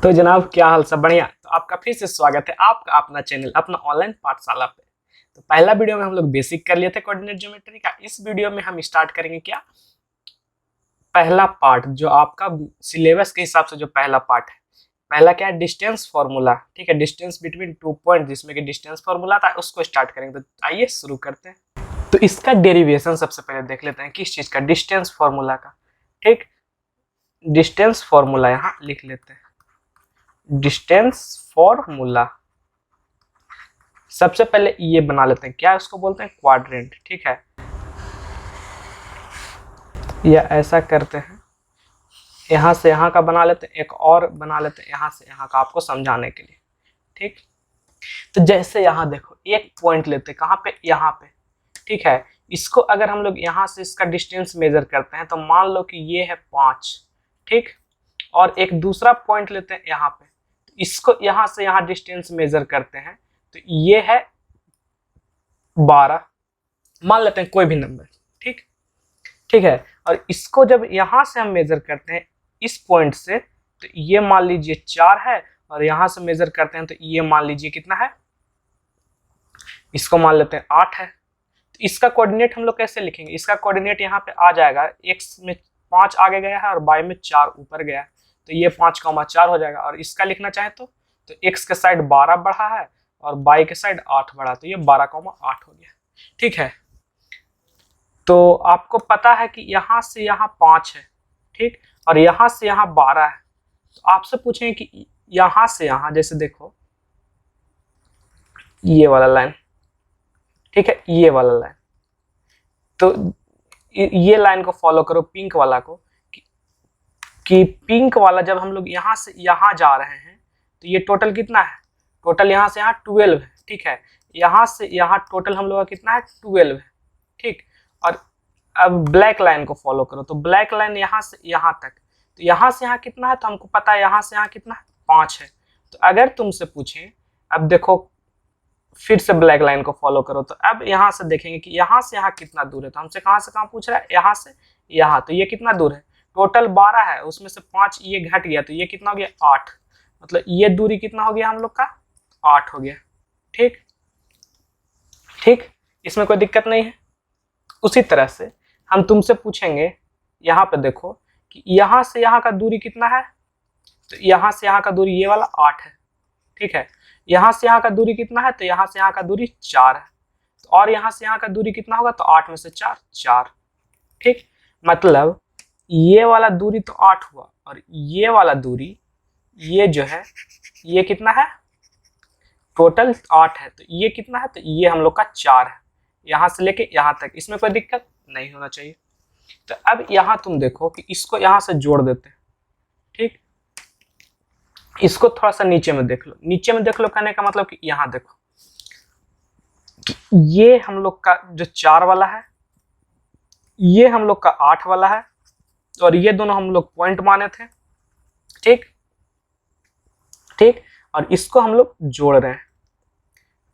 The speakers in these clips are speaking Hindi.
तो जनाब क्या हाल सब बढ़िया। तो आपका फिर से स्वागत है आपका अपना चैनल अपना ऑनलाइन पाठशाला पे। तो पहला वीडियो में हम लोग बेसिक कर लिए थे कोऑर्डिनेट ज्योमेट्री का। इस वीडियो में हम स्टार्ट करेंगे क्या, पहला पार्ट जो आपका सिलेबस के हिसाब से जो पहला पार्ट है। पहला क्या है, डिस्टेंस फॉर्मूला। ठीक है, डिस्टेंस बिटवीन 2 पॉइंट जिसमें कि डिस्टेंस फॉर्मूला था, उसको स्टार्ट करेंगे। तो आइए शुरू करते हैं। तो इसका डेरिवेशन सबसे पहले देख लेते हैं, किस चीज का, डिस्टेंस फॉर्मूला का। ठीक, डिस्टेंस फॉर्मूला यहाँ लिख लेते हैं, डिस्टेंस फॉर्मूला। सबसे पहले ये बना लेते हैं, क्या उसको बोलते हैं, क्वाड्रेंट। ठीक है, या ऐसा करते हैं, यहां से यहां का बना लेते हैं, एक और बना लेते हैं यहां से यहां का, आपको समझाने के लिए। ठीक, तो जैसे यहां देखो एक पॉइंट लेते हैं, कहां पे, यहाँ पे। ठीक है, इसको अगर हम लोग यहां से इसका डिस्टेंस मेजर करते हैं तो मान लो कि ये है 5। ठीक, और एक दूसरा पॉइंट लेते हैं यहाँ पे, तो इसको यहां से यहां डिस्टेंस मेजर करते हैं तो ये है 12, मान लेते हैं कोई भी नंबर। ठीक, ठीक है, और इसको जब यहां से हम मेजर करते हैं इस पॉइंट से, तो ये मान लीजिए 4 है, और यहां से मेजर करते हैं तो ये मान लीजिए कितना है, इसको मान लेते हैं 8 है। तो इसका कोऑर्डिनेट हम लोग कैसे लिखेंगे, इसका कोऑर्डिनेट यहाँ पे आ जाएगा, x में 5 आगे गया है और y में 4 ऊपर गया है, तो ये 5,4 हो जाएगा। और इसका लिखना चाहे तो x के साइड 12 बढ़ा है और y के साइड 8 बढ़ा, तो ये 12,8 हो गया। ठीक है, तो आपको पता है कि यहाँ से यहाँ 5 है। ठीक, और यहाँ से यहाँ 12 है। तो आपसे पूछेंगे कि यहाँ से यहाँ, जैसे देखो ये वाला लाइन, ठीक है, ये वाला लाइन, तो ये लाइन को फॉलो करो, पिंक वाला को, कि पिंक वाला जब हम लोग यहाँ से यहाँ जा रहे हैं तो ये टोटल कितना है, टोटल यहाँ से यहाँ 12 है। ठीक है, यहाँ से यहाँ टोटल हम लोग का कितना है, 12 है। ठीक, और अब ब्लैक लाइन को फॉलो करो, तो ब्लैक लाइन यहाँ से यहाँ तक, तो यहाँ से यहाँ कितना है, तो हमको पता है यहाँ से यहाँ कितना है, 5 है। तो अगर तुमसे पूछें, अब देखो फिर से ब्लैक लाइन को फॉलो करो, तो अब यहाँ से देखेंगे कि यहाँ से यहाँ कितना दूर है। तो हमसे कहाँ से कहाँ पूछ रहा है, यहाँ से यहाँ, तो ये कितना दूर है, टोटल 12 है, उसमें से 5 ये घट गया, तो ये कितना हो गया, 8। मतलब ये दूरी कितना हो गया हम लोग का, 8 हो गया। ठीक, ठीक, इसमें कोई दिक्कत नहीं है। उसी तरह से हम तुमसे पूछेंगे, यहाँ पे देखो कि यहाँ से यहाँ का दूरी कितना है, तो यहाँ से यहाँ का दूरी ये वाला 8 है। ठीक है, यहाँ से यहाँ का दूरी कितना है, तो यहाँ से यहाँ का दूरी 4 है। तो और यहाँ से यहाँ का दूरी कितना होगा, तो 8 में से 4 4। ठीक, मतलब ये वाला दूरी तो 8 हुआ, और ये वाला दूरी ये जो है ये कितना है, टोटल 8 है, तो ये कितना है, तो ये हम लोग का 4 है, यहाँ से लेके यहाँ तक। इसमें कोई दिक्कत नहीं होना चाहिए। तो अब यहाँ तुम देखो कि इसको यहाँ से जोड़ देते हैं। ठीक, इसको थोड़ा सा नीचे में देख लो, नीचे में देख लो कहने का मतलब कि यहाँ देखो कि ये हम लोग का जो 4 वाला है, ये हम लोग का 8 वाला है, और ये दोनों हम लोग पॉइंट माने थे। ठीक, ठीक, और इसको हम लोग जोड़ रहे हैं।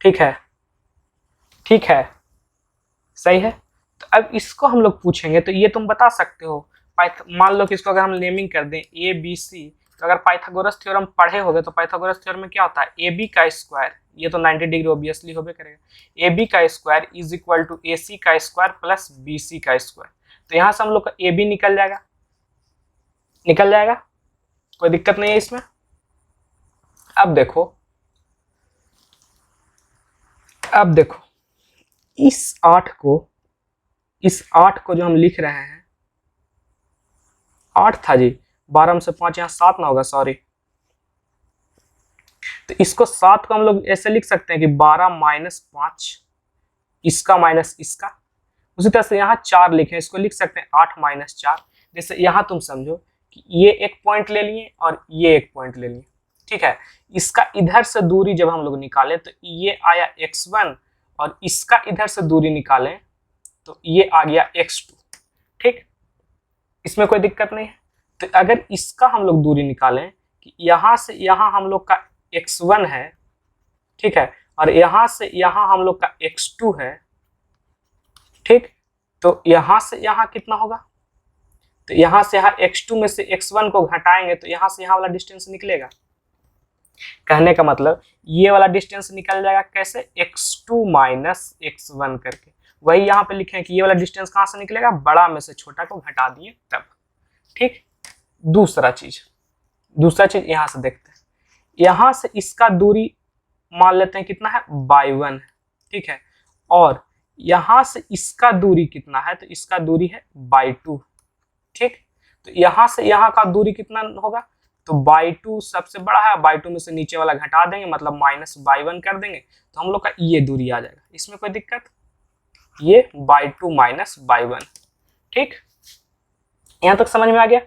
ठीक है, ठीक है, सही है। तो अब इसको हम लोग पूछेंगे, तो ये तुम बता सकते हो, मान लो कि इसको अगर हम नेमिंग कर दें ए बी सी, तो अगर पाइथागोरस थ्योरम पढ़े होगे तो पाइथागोरस थ्योरम में क्या होता है, ए बी का स्क्वायर, ये तो 90 डिग्री ऑब्वियसली होबे करेगा, ए बी का स्क्वायर इज इक्वल टू ए सी का स्क्वायर प्लस बी सी का स्क्वायर। तो यहाँ से हम लोग का ए बी निकल जाएगा, निकल जाएगा, कोई दिक्कत नहीं है इसमें। अब देखो, अब देखो इस 8 को जो हम लिख रहे हैं, 8 था जी, 12 में से 5 यहाँ 7 ना होगा, सॉरी। तो इसको 7 को हम लोग ऐसे लिख सकते हैं कि 12 माइनस 5, इसका माइनस इसका। उसी तरह से यहाँ 4 लिखे, इसको लिख सकते हैं 8 माइनस 4। जैसे यहाँ तुम समझो कि ये एक पॉइंट ले लिए और ये एक पॉइंट ले लिए। ठीक है, इसका इधर से दूरी जब हम लोग निकालें तो ये आया x1, और इसका इधर से दूरी निकालें तो ये आ गया x2। ठीक, इसमें कोई दिक्कत नहीं है। तो अगर इसका हम लोग दूरी निकालें कि यहाँ से यहाँ हम लोग का x1 है, ठीक है, और यहाँ से यहाँ हम लोग का x2 है। ठीक, तो यहाँ से यहाँ कितना होगा, तो यहाँ से यहाँ x2 में से x1 को घटाएंगे तो यहाँ से यहाँ वाला डिस्टेंस निकलेगा, कहने का मतलब ये वाला डिस्टेंस निकल जाएगा कैसे, x2 माइनस x1 करके। वही यहाँ पे लिखे हैं कि ये वाला डिस्टेंस कहाँ से निकलेगा, बड़ा में से छोटा को घटा दिए तब। ठीक, दूसरा चीज यहाँ से देखते हैं। यहाँ से इसका दूरी मान लेते हैं कितना है, y1 है, ठीक है। और यहाँ से इसका दूरी कितना है, तो इसका दूरी है y2, ठीक। तो यहाँ से यहाँ का दूरी कितना होगा, तो y2 सबसे बड़ा है, y2 में से नीचे वाला घटा देंगे, मतलब माइनस y1 कर देंगे, तो हम लोग का ये दूरी आ जाएगा। इसमें कोई दिक्कत, ये y2 माइनस y1, ठीक। यहाँ तक समझ में आ गया।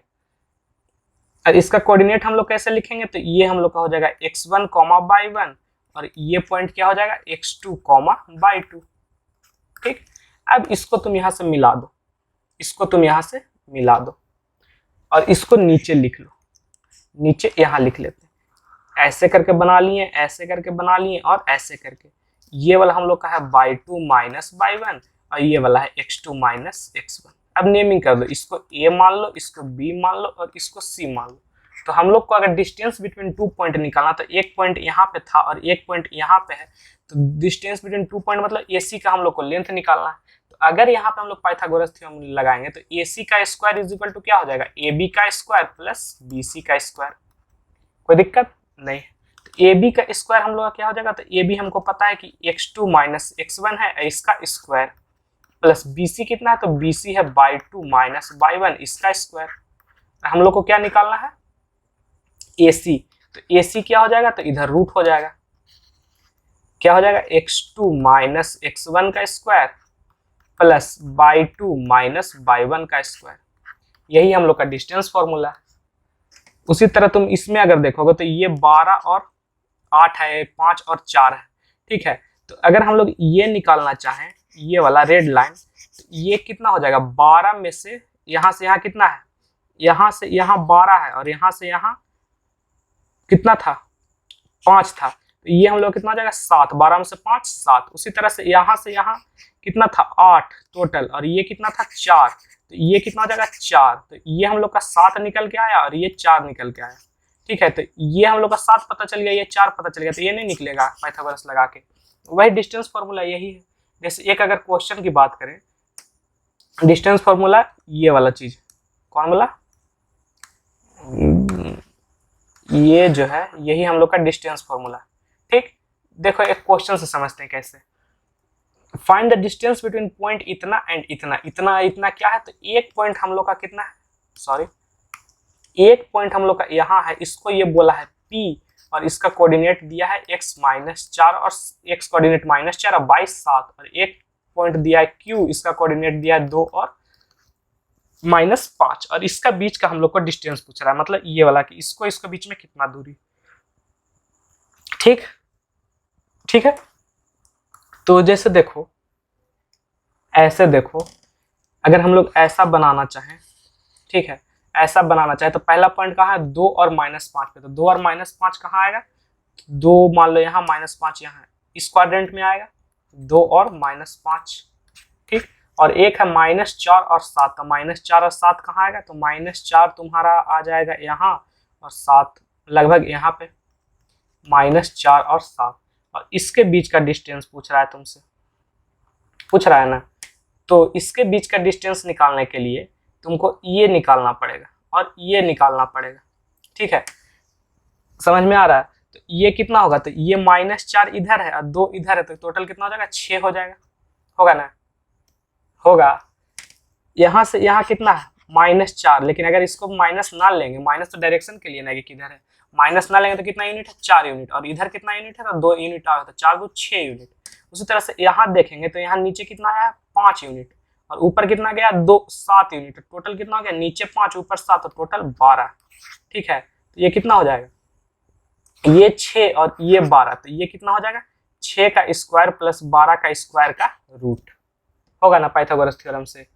और इसका कोऑर्डिनेट हम लोग कैसे लिखेंगे, तो ये हम लोग का हो जाएगा x1 y1, और ये पॉइंट क्या हो जाएगा, x2 y2, ठीक। अब इसको तुम यहाँ से मिला दो, इसको तुम यहाँ से मिला दो, और इसको नीचे लिख लो, नीचे यहाँ लिख लेते हैं। ऐसे करके बना लिए, ऐसे करके बना लिए, और ऐसे करके। ये वाला हम लोग का है y2 माइनस y1, और ये वाला है x2 माइनस x1। अब नेमिंग कर दो, इसको a मान लो, इसको b मान लो, और इसको c मान लो। तो हम लोग को अगर डिस्टेंस बिटवीन 2 पॉइंट निकालना, तो एक पॉइंट यहाँ पे था और एक पॉइंट यहाँ पे है, तो डिस्टेंस बिटवीन 2 पॉइंट मतलब AC का हम लोग को लेंथ निकालना है। तो अगर यहाँ पे हम लोग पाइथागोरस थ्योरम लगाएंगे, तो AC का स्क्वायर इज इक्वल टू क्या हो जाएगा, AB का स्क्वायर प्लस BC का स्क्वायर। कोई दिक्कत नहीं। तो AB का स्क्वायर हम लोग का क्या हो जाएगा, तो AB हमको पता है कि x2 माइनस x1 है, इसका स्क्वायर, प्लस BC कितना है, तो BC है y2 माइनस y1, इसका स्क्वायर। हम लोग को क्या निकालना है, AC। तो AC क्या हो जाएगा, तो इधर रूट हो जाएगा, क्या हो जाएगा, x2 माइनस x1 का square plus y2 minus y1 का स्क्वायर। यही हम लोग का डिस्टेंस फॉर्मूला है। उसी तरह तुम इसमें अगर देखोगे, तो ये 12 और 8 है, 5 और 4 है, ठीक है। तो अगर हम लोग ये निकालना चाहें, ये वाला रेड लाइन, तो ये कितना हो जाएगा, 12 में से यहाँ कितना है, यहाँ से यहाँ 12 है, और यहाँ से यहाँ कितना था, 5 था। तो ये हम लोग कितना हो जाएगा, 7, 12 में से 5 7। उसी तरह से यहाँ कितना था, 8 टोटल, और ये कितना था, 4। तो ये कितना हो जाएगा, 4। तो ये हम लोग का 7 निकल के आया, और ये 4 निकल के आया, ठीक है। तो ये हम लोग का 7 पता चल गया, ये 4 पता चल गया, तो ये नहीं निकलेगा पाइथागोरस लगा के। वही डिस्टेंस फॉर्मूला यही है। जैसे एक अगर क्वेश्चन की बात करें, डिस्टेंस फॉर्मूला ये वाला चीज, कौन वाला, ये जो है, यही हम लोग का डिस्टेंस फॉर्मूला, ठीक। देखो एक क्वेश्चन से समझते हैं कैसे। Find the distance between point इतना एंड इतना। इतना क्या है, तो एक पॉइंट हम लोग का कितना है, सॉरी, एक पॉइंट हम लोग का यहाँ है, इसको ये बोला है P, और इसका कोऑर्डिनेट दिया है x माइनस 4, और x कोऑर्डिनेट माइनस 4 और y 7, और एक पॉइंट दिया है Q, इसका कोऑर्डिनेट दिया है 2 और माइनस 5, और इसका बीच का हम लोग को डिस्टेंस पूछ रहा है, मतलब ये वाला कि इसको बीच में कितना दूरी, ठीक है। तो जैसे देखो, ऐसे देखो, अगर हम लोग ऐसा बनाना चाहें, ठीक है, ऐसा बनाना चाहे, तो पहला पॉइंट कहाँ है, 2 और माइनस 5 पे। तो 2 और माइनस 5 कहाँ आएगा, 2 मान लो यहाँ, माइनस 5 यहाँ है, इस क्वाड्रेंट में आएगा, 2 और माइनस 5, ठीक। और एक है माइनस 4 और 7, तो माइनस 4 और 7 कहाँ आएगा, तो माइनस 4 तुम्हारा आ जाएगा यहाँ, और 7 लगभग यहाँ पे, माइनस 4 और 7, और इसके बीच का डिस्टेंस पूछ रहा है तुमसे, पूछ रहा है ना। तो इसके बीच का डिस्टेंस निकालने के लिए तुमको ये निकालना पड़ेगा और ये निकालना पड़ेगा, ठीक है, समझ में आ रहा है। तो ये कितना होगा, तो ये माइनस 4 इधर है और 2 इधर है, तो टोटल कितना हो जाएगा, 6 हो जाएगा, होगा ना, होगा। यहाँ से यहाँ कितना है, माइनस 4, लेकिन अगर इसको माइनस ना लेंगे, माइनस तो डायरेक्शन के लिए ना कि किधर है, माइनस ना लेंगे तो कितना यूनिट है, 4 यूनिट, और इधर कितना यूनिट है, तो 2 यूनिट आया, तो 4 2 6 यूनिट। उसी तरह से यहाँ देखेंगे, तो यहाँ नीचे कितना आया, 5 यूनिट, और ऊपर कितना गया, 2 7 यूनिट, टोटल कितना हो गया, नीचे 5 ऊपर 7, तो टोटल 12, ठीक है। तो ये कितना हो जाएगा, ये 6 और ये 12, तो ये कितना हो जाएगा, 6 का स्क्वायर प्लस 12 का स्क्वायर का रूट, होगा ना पाइथागोरस थ्योरम से।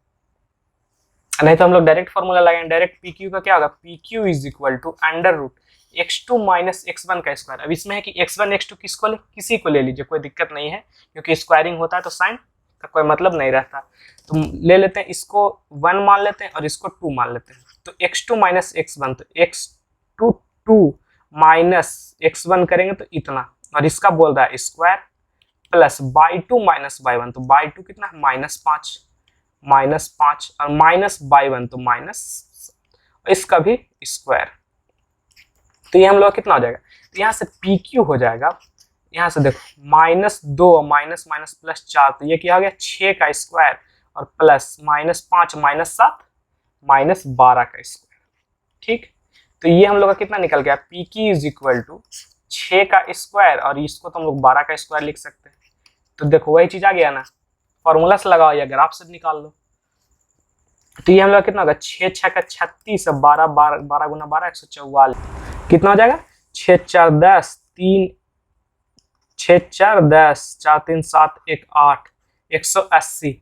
नहीं तो हम लोग डायरेक्ट फॉर्मूला लगाएंगे, डायरेक्ट PQ का क्या होगा, PQ is equal to under root x2 minus x1 का स्क्वायर। अब इसमें है कि x1 x2 किसको ले, किसी को ले लीजिए, कोई दिक्कत नहीं है, क्योंकि स्क्वायरिंग होता है तो साइन का कोई मतलब नहीं रहता। तो ले लेते हैं, इसको 1 मान लेते हैं और इसको 2 मान लेते हैं। तो x2 माइनस x1, तो x2 2 माइनस x1 करेंगे तो इतना, और इसका बोल रहा है square plus y 2 minus y 1, तो बाई 2 कितना है -5 और माइनस बाई 1 तो माइनस, इसका भी स्क्वायर। तो ये हम लोग कितना हो जाएगा, तो यहाँ से पी क्यू हो जाएगा, यहाँ से देखो -2 माइनस माइनस प्लस 4, तो ये क्या हो गया 6 का स्क्वायर और प्लस -5 -7 -12 का स्क्वायर। ठीक, तो ये हम लोग का कितना निकल गया, P Q is equal to 6 का स्क्वायर, और इसको तो हम लोग 12 का स्क्वायर लिख सकते हैं। तो देखो वही चीज आ गया ना, फॉर्मूला से लगाओ या ग्राफ से निकाल लो। तो ये हम लोग कितना होगा, 6 6 का 36, 12 12 गुना 12 144, कितना हो जाएगा 6 4 10 3 6 4 10 4 3 7 1 8 180,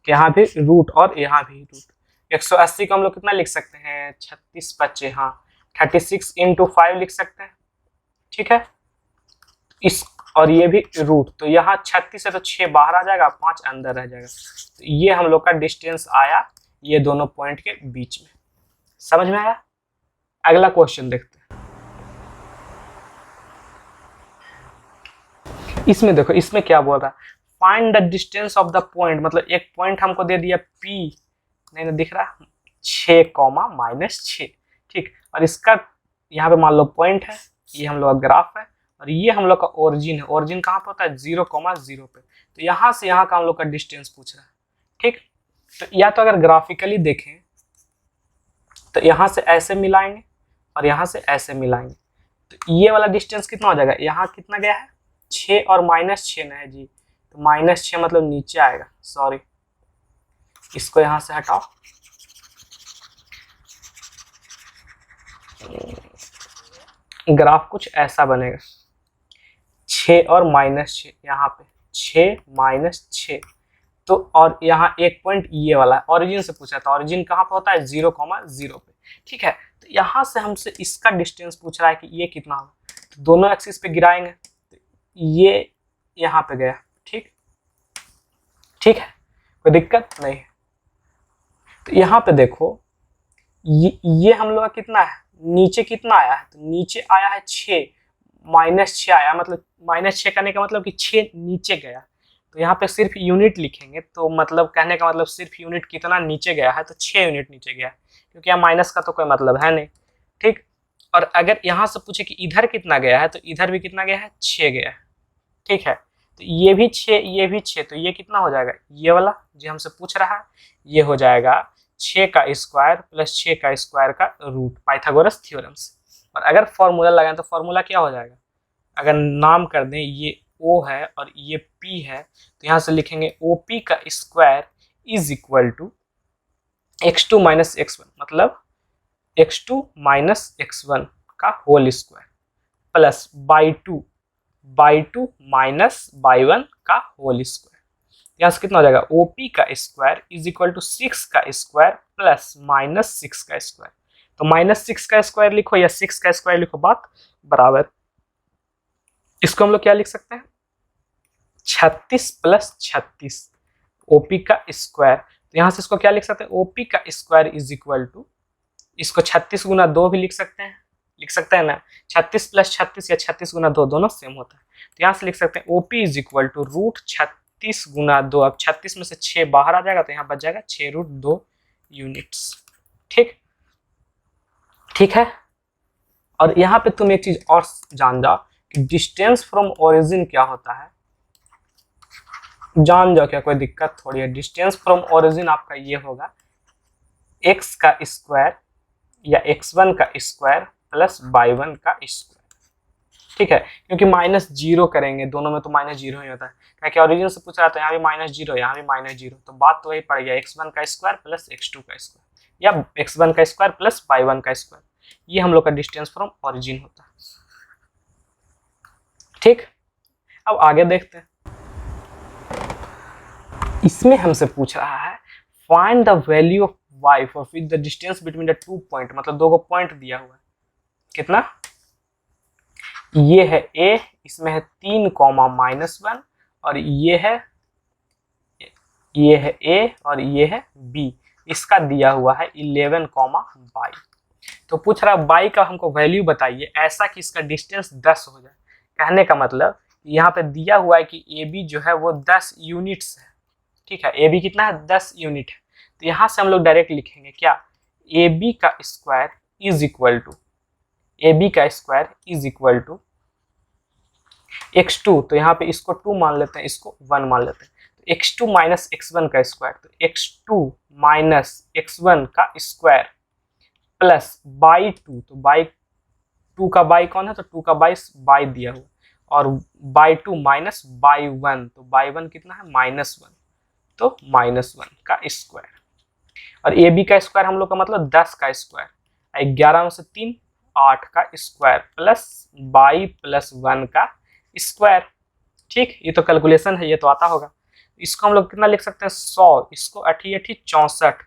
यहाँ भी रूट और यहाँ भी रूट। 180 को हम लोग कितना लिख सकते हैं, 36 25, हाँ 36 × 5 लिख सकते हैं। ठीक है, इस और ये भी रूट, तो यहाँ 36 है तो 6 बाहर आ जाएगा, 5 अंदर रह जाएगा। तो ये हम लोग का डिस्टेंस आया ये दोनों पॉइंट के बीच में। समझ में आया? अगला क्वेश्चन देखते हैं। इसमें देखो, इसमें क्या बोल रहा है, find the distance of the point, मतलब एक पॉइंट हमको दे दिया P, नहीं ना दिख रहा, 6 -6। ठीक, और इसका यहाँ पे मान लो पॉइंट है, ये हम लोग का ग्राफ है, और ये हम लोग का ओरिजिन है। ओरिजिन कहाँ पे होता है, 0, 0 पे। तो यहाँ से यहाँ का हम लोग का डिस्टेंस पूछ रहा है। ठीक, तो या तो अगर ग्राफिकली देखें तो यहाँ से ऐसे मिलाएंगे और यहाँ से ऐसे मिलाएंगे, तो ये वाला डिस्टेंस कितना हो जाएगा, यहाँ कितना गया है 6 और -6 ना है जी, तो -6 मतलब नीचे आएगा, सॉरी इसको यहाँ से हटाओ, ग्राफ कुछ ऐसा बनेगा, 6 और -6, यहाँ पे 6 -6, तो और यहाँ एक पॉइंट ये वाला है, ओरिजिन से पूछा था, ओरिजिन कहाँ पे होता है 0, 0 पे। ठीक है, तो यहाँ से हमसे इसका डिस्टेंस पूछ रहा है कि ये कितना होगा, तो दोनों एक्सिस पे गिराएंगे, तो ये यहाँ पे गया। ठीक, ठीक है, कोई दिक्कत नहीं है। तो यहाँ पे देखो ये हम लोग का कितना है, नीचे कितना आया है, तो नीचे आया है 6, -6 आया, मतलब -6 करने का मतलब कि 6 नीचे गया। तो यहाँ पे सिर्फ यूनिट लिखेंगे, तो मतलब कहने का मतलब सिर्फ यूनिट कितना नीचे गया है, तो 6 यूनिट नीचे गया, क्योंकि यहाँ माइनस का तो कोई मतलब है नहीं। ठीक, और अगर यहाँ से पूछे कि इधर कितना गया है, तो इधर भी कितना गया है, 6 गया है। ठीक है, तो ये भी 6, ये भी 6, तो ये कितना हो जाएगा, ये वाला जो हमसे पूछ रहा है, ये हो जाएगा 6 का स्क्वायर प्लस 6 का स्क्वायर का रूट, पाइथागोरस थ्योरम से। और अगर फॉर्मूला लगाएं तो फॉर्मूला क्या हो जाएगा, अगर नाम कर दें ये O है और ये P है, तो यहाँ से लिखेंगे OP का square is equal to x2 - x1, मतलब x2 - x1 का whole square plus y 2 minus y 1 का होल स्क्वायर। यहाँ से कितना हो जाएगा, OP का स्क्वायर इज इक्वल टू 6 का स्क्वायर प्लस -6 का स्क्वायर। तो -6 का स्क्वायर लिखो या 6 का स्क्वायर लिखो, बात बराबर। इसको हम लोग क्या लिख सकते हैं, 36 + 36 OP का स्क्वायर। तो यहाँ से इसको क्या लिख सकते हैं, OP का स्क्वायर इज इक्वल टू, इसको 36 × 2 भी लिख सकते हैं ना, 36 + 36 या 36 × 2 दोनों सेम होता है। तो यहाँ से लिख सकते हैं OP इज इक्वल टू √36 × 2, अब 36 में से 6 बाहर आ जाएगा, तो यहाँ बच जाएगा 6√2 यूनिट्स। ठीक, ठीक है। और यहाँ पे तुम एक चीज और जान जाओ कि डिस्टेंस फ्रॉम ओरिजिन क्या होता है, जान जाओ, क्या कोई दिक्कत थोड़ी है। डिस्टेंस फ्रॉम ओरिजिन आपका ये होगा x का स्क्वायर या x1 का स्क्वायर प्लस y1 का स्क्वायर। ठीक है, क्योंकि -0 करेंगे, दोनों में तो -0 ही होता है, क्योंकि ओरिजिन से पूछा तो यहाँ भी -0, यहाँ भी -0, तो बात तो वही पड़ गया, x1 का स्क्वायर प्लस x2 का स्क्वायर या x1 का स्क्वायर प्लस y1 का स्क्वायर। ये हम लोग का डिस्टेंस फ्रॉम ओरिजिन होता है। ठीक, अब आगे देखते हैं। इसमें हमसे पूछ रहा है find the value of y for which the distance between the 2 point, मतलब 2 को पॉइंट दिया हुआ है, कितना, ये है a, इसमें है 3, -1, और ये है a और ये है b, इसका दिया हुआ है 11, y। तो पूछ रहा बाई का हमको वैल्यू बताइए ऐसा कि इसका डिस्टेंस 10 हो जाए। कहने का मतलब यहाँ पे दिया हुआ है कि ए बी जो है वो 10 यूनिट्स है, ठीक है। ए बी कितना है, 10 यूनिट है। तो यहाँ से हम लोग डायरेक्ट लिखेंगे क्या, ए बी का square is equal to, A B का square is equal to x2, तो यहाँ पे इसको 2 मान लेते हैं, इसको 1 मान लेते हैं, तो x2 माइनस x1 का स्क्वायर, तो x2 माइनस x1 का स्क्वायर प्लस बाई 2, तो बाई 2 का बाई कौन है, तो 2 का बाई दिया हुआ, और बाई 2 माइनस बाई 1, तो बाई 1 कितना है, -1, तो -1 का स्क्वायर। और ए बी का स्क्वायर हम लोग का मतलब 10 का स्क्वायर, 11 में से 3 8 का स्क्वायर प्लस बाई प्लस 1 का स्क्वायर। ठीक, ये तो कैलकुलेशन है, ये तो आता होगा। इसको हम लोग कितना लिख सकते हैं, 100, इसको 8 8 64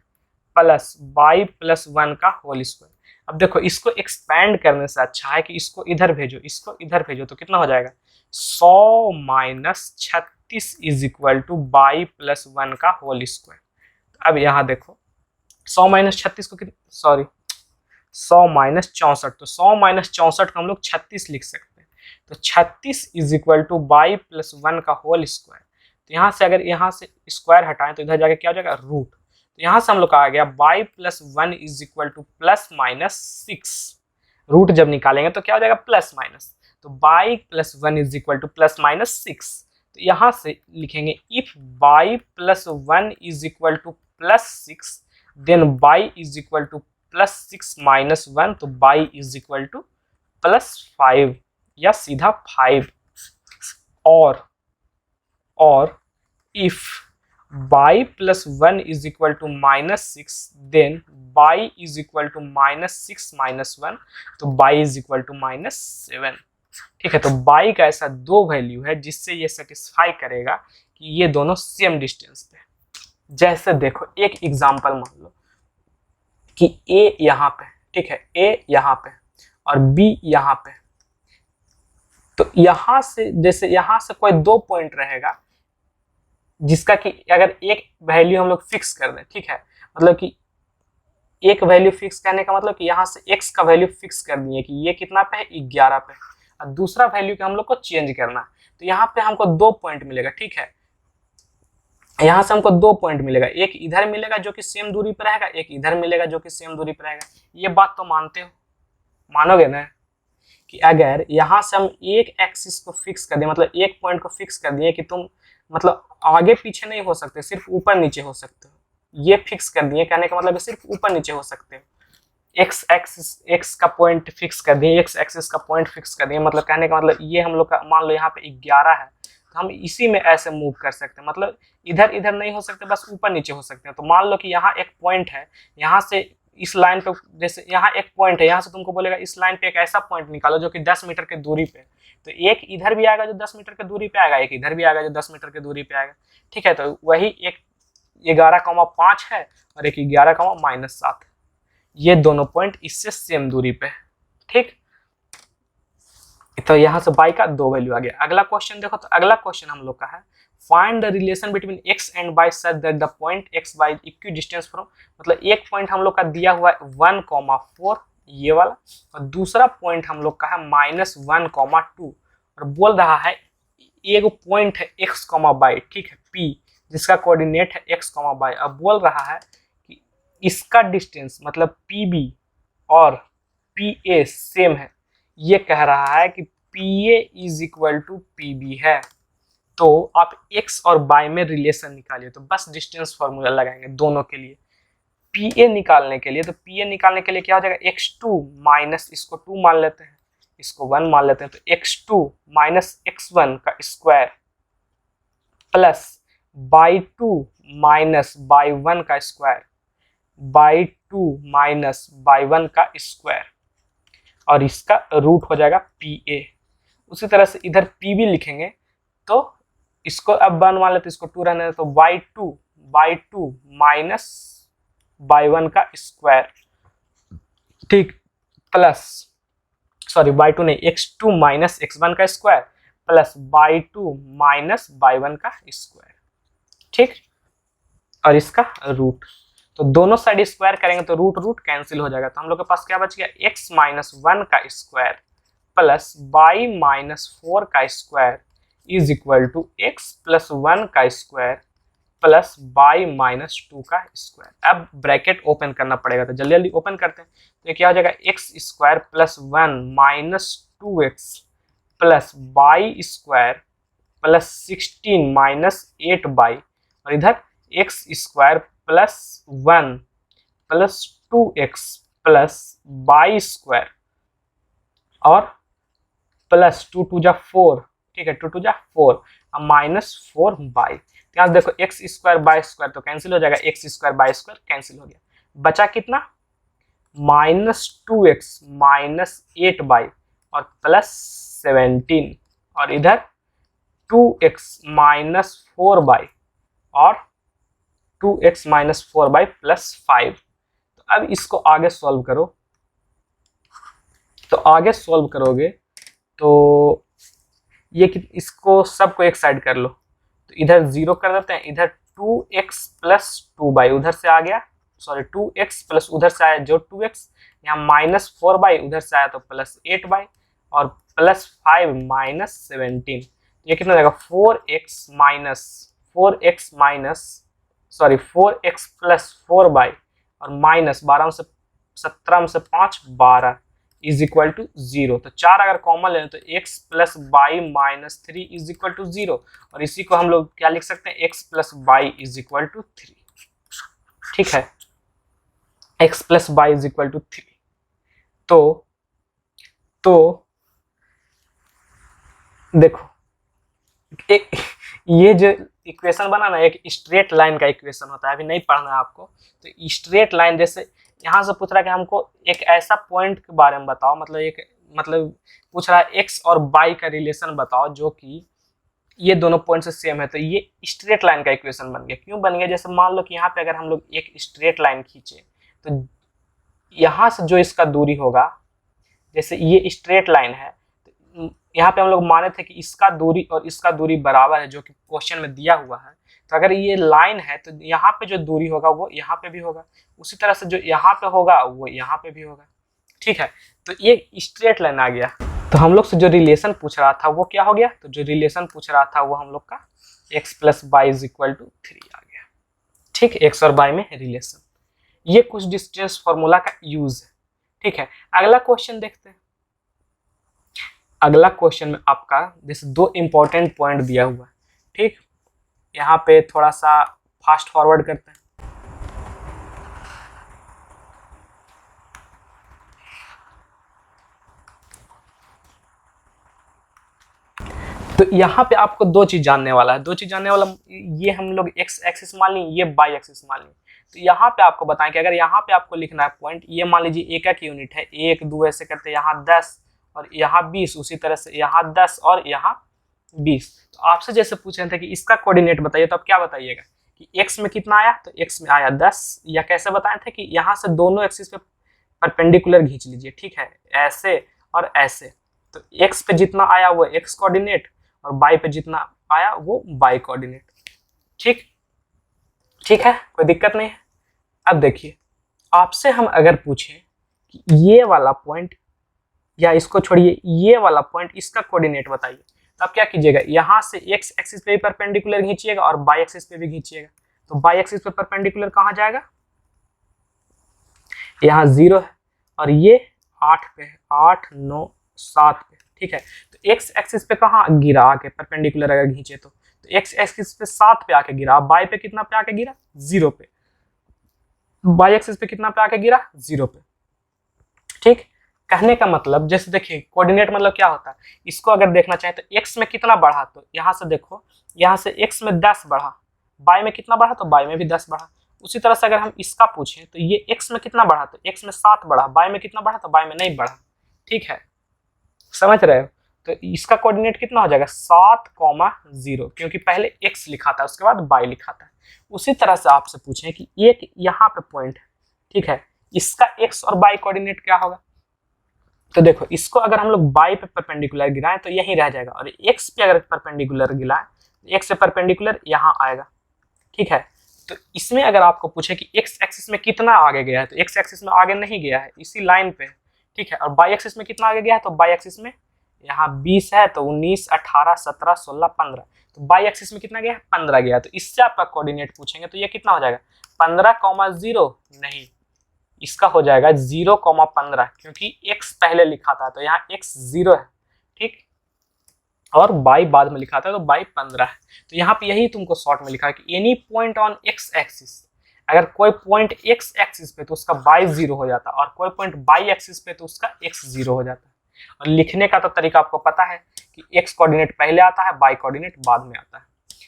प्लस बाई प्लस 1 का होल स्क्वायर। अब देखो इसको एक्सपैंड करने से अच्छा है कि इसको इधर भेजो, इसको इधर भेजो, तो कितना हो जाएगा, 100 minus 36 is equal two by plus 1 का होल स्क्वायर। अब यहाँ देखो 100 माइनस 36 को कितना, सॉरी 100 माइनस 64, तो 100 माइनस 64 को हम लोग 36 लिख सकते हैं, तो 36 is equal two by plus 1 का होल स्क्वायर। तो यहाँ से अगर यहाँ से स्क्वायर हटाएं तो इधर जाके क्या हो जाएगा, रूट। तो यहाँ से हम लोग का आ गया y plus 1 is equal to plus minus 6, root जब निकालेंगे तो क्या हो जाएगा, प्लस माइनस, तो y plus 1 is equal to plus minus 6। तो यहाँ से लिखेंगे if y plus 1 is equal to plus 6 then y is equal to plus 6 minus 1, तो y is equal to plus 5 या सीधा 5। और if y plus 1 is equal to -6 then y is equal to -6 minus 1, तो बाई इज इक्वल टू -7। ठीक है, तो बाई का ऐसा दो वैल्यू है जिससे ये सेटिस्फाई करेगा कि ये दोनों सेम डिस्टेंस पे। जैसे देखो एक एग्जांपल मान लो कि ए यहाँ पे, ठीक है, ए यहाँ पे और बी यहाँ पे, तो यहाँ से जैसे यहाँ से कोई दो पॉइंट रहेगा जिसका कि अगर एक वैल्यू हम लोग फिक्स कर दें, ठीक है, मतलब कि एक वैल्यू फिक्स करने का मतलब कि यहाँ से x का वैल्यू फिक्स कर दिए कि ये कितना पे है, 11 पे, और दूसरा वैल्यू के हम लोग को चेंज करना है। तो यहाँ पे हमको दो पॉइंट मिलेगा, ठीक है, यहाँ से हमको दो पॉइंट मिलेगा, एक इधर मिलेगा जो कि सेम दूरी पर रहेगा, एक इधर मिलेगा जो कि सेम दूरी पर रहेगा। ये बात तो मानते हो, मानोगे ना कि अगर यहाँ से हम एक एक्सिस को फिक्स कर दिए, मतलब एक पॉइंट को फिक्स कर दिए कि तुम मतलब आगे पीछे नहीं हो सकते, सिर्फ ऊपर नीचे हो सकते हो, ये फिक्स कर दिए, कहने का मतलब सिर्फ ऊपर नीचे हो सकते हो। एक्स एक्सिस, एक्स का पॉइंट फिक्स कर दिए, एक्स एक्सिस का पॉइंट फिक्स कर दिए, मतलब कहने का मतलब ये हम लोग का मान लो यहाँ पे 11 है, तो हम इसी में ऐसे मूव कर सकते हैं, मतलब इधर इधर नहीं हो सकते, बस ऊपर नीचे हो सकते हैं। तो मान लो कि यहाँ एक पॉइंट है, यहाँ से इस लाइन पे, जैसे यहाँ एक पॉइंट है, यहाँ से तुमको बोलेगा इस लाइन पे एक ऐसा पॉइंट निकालो जो कि 10 मीटर की दूरी पे, तो एक इधर भी आएगा जो 10 मीटर की दूरी पे आएगा, एक इधर भी आएगा जो 10 मीटर की दूरी पे आएगा। ठीक है, तो वही एक 11,5 है और एक 11,-7, ये दोनों पॉइंट इससे सेम दूरी पे है। ठीक, तो यहाँ से बाई का दो वैल्यू आ गया। अगला क्वेश्चन देखो, तो अगला क्वेश्चन हम लोग का है find the relation between x and y such that the point x y equi distance from, मतलब एक पॉइंट हम लोग का दिया हुआ है 1,4 ये वाला, और दूसरा पॉइंट हम लोग का है -1,2, और बोल रहा है एक पॉइंट है x, y, ठीक है, p जिसका कोऑर्डिनेट है x, y, अब बोल रहा है कि इसका डिस्टेंस मतलब pb और pa सेम है। ये कह रहा है कि pa is equal to pb है, तो आप x और y में रिलेशन निकालिए, तो बस डिस्टेंस फॉर्मूला लगाएंगे दोनों के लिए। pa निकालने के लिए, तो pa निकालने के लिए क्या हो जाएगा, x2 माइनस इसको 2 मान लेते हैं, इसको 1 मान लेते हैं, तो x2 माइनस x1 का square plus y2 minus y1 का स्क्वायर, y2 माइनस y1 का स्क्वायर, और इसका रूट हो जाएगा pa। उसी तरह से इधर pb लिखेंगे, तो इसको अब 1 मान लेते, इसको 2 रहने, तो y2 माइनस y1 का स्क्वायर, ठीक, प्लस सॉरी y2 नहीं, x2 माइनस x1 का square plus y2 minus y1 का स्क्वायर, ठीक, और इसका रूट। तो दोनों साइड स्क्वायर करेंगे तो रूट रूट कैंसिल हो जाएगा। तो हम लोग के पास क्या बच गया, x माइनस 1 का स्क्वायर प्लस y माइनस 4 का square is equal to x plus 1 का स्क्वायर प्लस y माइनस 2 का स्क्वायर। अब ब्रैकेट ओपन करना पड़ेगा, तो जल्दी जल्दी ओपन करते हैं। तो ये क्या हो जाएगा, x square plus 1 minus 2x plus y square plus 16 minus 8y, और इधर x square plus 1 plus 2x plus y square और प्लस 2 टू जा 4, ठीक है, 2 टू जा 4 माइनस 4y। यहाँ देखो एक्स स्क्वायर बाय स्क्वायर तो कैंसिल हो जाएगा, x square by square cancel हो गया, बचा कितना, माइनस 2x माइनस 8y और प्लस 17, और इधर 2x माइनस 4y और 2x माइनस 4y प्लस 5। तो अब इसको आगे सॉल्व करो, तो आगे सॉल्व करोगे तो ये इसको सबको एक साइड कर लो, तो इधर 0 कर देते हैं, इधर 2x प्लस 2y उधर से आ गया, सॉरी 2x प्लस उधर से आया जो 2x, यहाँ माइनस 4y उधर से आया तो प्लस 8y और प्लस 5 माइनस 17। ये कितना जाएगा, 4x प्लस 4y और माइनस 12 से 17 में से 5 12 इज इक्वल टू 0। तो 4 अगर कॉमन लें तो x plus y minus 3 is equal to 0, और इसी को हम लोग क्या लिख सकते हैं, x plus y is equal to 3, ठीक है, x plus y is equal to 3। तो देखो ये जो इक्वेशन बना ना, एक स्ट्रेट लाइन का इक्वेशन होता है, अभी नहीं पढ़ना है आपको। तो स्ट्रेट लाइन, जैसे यहाँ से पूछ रहा है कि हमको एक ऐसा पॉइंट के बारे में बताओ, मतलब पूछ रहा है x और y का रिलेशन बताओ जो कि ये दोनों पॉइंट से सेम है, तो ये स्ट्रेट लाइन का इक्वेशन बन गया। क्यों बन गया, जैसे मान लो कि यहाँ पे अगर हम लोग एक स्ट्रेट लाइन खींचे तो यहाँ से जो इसका दूरी होगा, जैसे ये स्ट्रेट लाइन है, तो यहाँ पे हम लोग माने थे कि इसका दूरी और इसका दूरी बराबर है, जो कि क्वेश्चन में दिया हुआ है। तो अगर ये लाइन है तो यहाँ पे जो दूरी होगा वो यहाँ पे भी होगा, उसी तरह से जो यहाँ पे होगा वो यहाँ पे भी होगा, ठीक है। तो ये स्ट्रेट लाइन आ गया। तो हम लोग से जो रिलेशन पूछ रहा था वो क्या हो गया, तो जो रिलेशन पूछ रहा था वो हम लोग का x plus y is equal to 3 आ गया, ठीक, x और y में रिलेशन। ये कुछ डिस्टेंस फॉर्मूला का यूज है, ठीक है। अगला क्वेश्चन देखते हैं। अगला क्वेश्चन में आपका जैसे 2 इंपॉर्टेंट पॉइंट दिया हुआ है, ठीक, यहाँ पे थोड़ा सा फास्ट फॉरवर्ड करते हैं। तो यहाँ पे आपको 2 चीज जानने वाला है, 2 चीज जानने वाला, ये हम लोग x एक्सिस मान ली, ये y एक्सिस मान ली। तो यहाँ पे आपको बताएं कि अगर यहाँ पे आपको लिखना है पॉइंट, ये मान लीजिए एक यूनिट है, 1 2 ऐसे करते हैं, यहाँ 10 और यहाँ 20, उसी तरह से यहाँ 10 और यहाँ 20। तो आपसे जैसे पूछ रहे थे कि इसका कोऑर्डिनेट बताइए, तो आप क्या बताइएगा कि x में कितना आया, तो x में आया 10, या कैसे बताए थे कि यहाँ से दोनों एक्सिस पे परपेंडिकुलर खींच लीजिए, ठीक है, ऐसे और ऐसे। तो x पे जितना आया वो x कोऑर्डिनेट और y पे जितना आया वो y कोऑर्डिनेट, ठीक, ठीक है, कोई दिक्कत नहीं है। अब देखिए, आपसे हम अगर पूछें कि ये वाला पॉइंट, या इसको छोड़िए, ये वाला पॉइंट, इसका कोऑर्डिनेट बताइए, तो आप क्या कीजिएगा, यहाँ से x एक्सिस पे भी परपेंडिकुलर खींचिएगा और y एक्सिस पे भी खींचिएगा। तो y एक्सिस पे परपेंडिकुलर कहाँ जाएगा, यहाँ 0 है और ये 8 पे है, 8 9 7 पे, ठीक है। तो x एक्सिस पे कहाँ गिरा आके, परपेंडिकुलर अगर खींचे तो x एक्सिस पे 7 पे आके गिरा, y पे कितना पे आके गिरा, 0 पे, y एक्सिस पे कितना पे आके गिरा, 0 पे, ठीक। कहने का मतलब, जैसे देखिए कोऑर्डिनेट मतलब क्या होता है, इसको अगर देखना चाहे तो x में कितना बढ़ा, तो यहाँ से देखो, यहाँ से x में 10 बढ़ा, y में कितना बढ़ा, तो y में भी 10 बढ़ा। उसी तरह से अगर हम इसका पूछें तो ये x में कितना बढ़ा, तो x में 7 बढ़ा, y में कितना बढ़ा, तो y में नहीं बढ़ा, ठीक है, समझ रहे हो। तो इसका कोऑर्डिनेट कितना हो जाएगा, 7,0, क्योंकि पहले x लिखा था उसके बाद y लिखा था। उसी तरह से आपसे पूछें कि एक यहाँ पे पॉइंट है, ठीक है, इसका x और y कोऑर्डिनेट क्या होगा, तो देखो इसको अगर हम लोग y पे परपेंडिकुलर गिराएं तो यही रह जाएगा, और x पे अगर परपेंडिकुलर गिराएं तो x से परपेंडिकुलर यहाँ आएगा, ठीक है। तो इसमें अगर आपको पूछे कि एक्स एक्सिस में कितना आगे गया है, तो एक्स एक्सिस में आगे नहीं गया है, इसी लाइन पे, ठीक है। और बाई एक्सिस में कितना आगे गया है, तो बाई एक्सिस में यहाँ 20 है तो 19, 18, 17, 16, 15, तो बाई एक्सिस में कितना गया है, 15 गया। तो इससे आपका कोऑर्डिनेट पूछेंगे तो ये कितना हो जाएगा, 15,0 नहीं, इसका हो जाएगा 0,15, क्योंकि x पहले लिखा था तो यहाँ x 0 है, ठीक, और बाई बाद में लिखा था तो बाई 15 है। तो यहाँ पे यही तुमको शॉर्ट में लिखा है कि any point on x axis, अगर कोई पॉइंट x एक्सिस पे तो उसका बाई 0 हो जाता, और कोई पॉइंट बाई एक्सिस पे तो उसका x 0 हो जाता है। और लिखने का तो तरीका आपको पता है कि x कोऑर्डिनेट पहले आता है, बाई कोऑर्डिनेट बाद में आता है।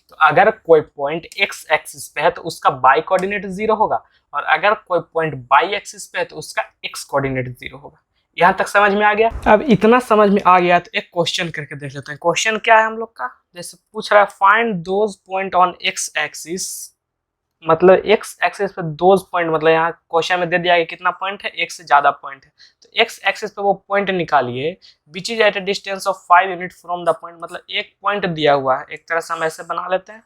तो अगर कोई पॉइंट x एक्सिस पे है तो उसका बाई कोऑर्डिनेट 0 होगा, और अगर कोई पॉइंट बाई एक्सिस पे है तो उसका x कोऑर्डिनेट 0 होगा। यहाँ तक समझ में आ गया। अब इतना समझ में आ गया तो एक क्वेश्चन करके देख लेते हैं। क्वेश्चन क्या है हम लोग का, जैसे पूछ रहा है find those point on x axis, मतलब x एक्सिस पे दोज पॉइंट, मतलब यहाँ क्वेश्चन में दे दिया है कितना पॉइंट है, एक से ज्यादा पॉइंट है, तो x एक्सिस पे वो पॉइंट निकालिए which is at a distance of 5 unit from the point, मतलब एक पॉइंट दिया हुआ है, एक तरह से हम ऐसे बना लेते हैं,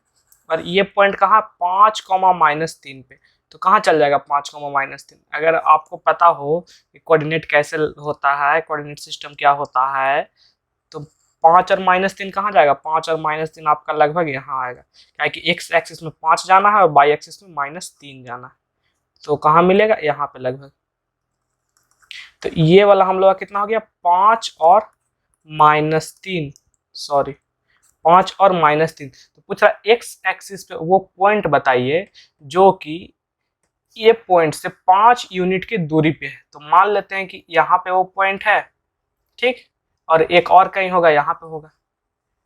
और ये पॉइंट कहाँ 5,-3 पे, तो कहाँ चल जाएगा 5,-3। अगर आपको पता हो कि कोऑर्डिनेट कैसे होता है, कोऑर्डिनेट सिस्टम क्या होता है, तो 5 और -3 कहाँ जाएगा, 5 और -3 आपका लगभग यहाँ आएगा, क्या कि एक्स एक्सिस में 5 जाना है और बाई एक्सिस में -3 जाना है, तो कहाँ मिलेगा, यहाँ पे लगभग। तो ये वाला हम लोग का कितना हो गया, 5 और -3, सॉरी 5 और -3। तो पूछ रहा है एक्स एक्सिस पे वो पॉइंट बताइए जो कि ये पॉइंट से 5 यूनिट की दूरी पे है। तो मान लेते हैं कि यहाँ पे वो पॉइंट है, ठीक, और एक और कहीं होगा, यहाँ पे होगा,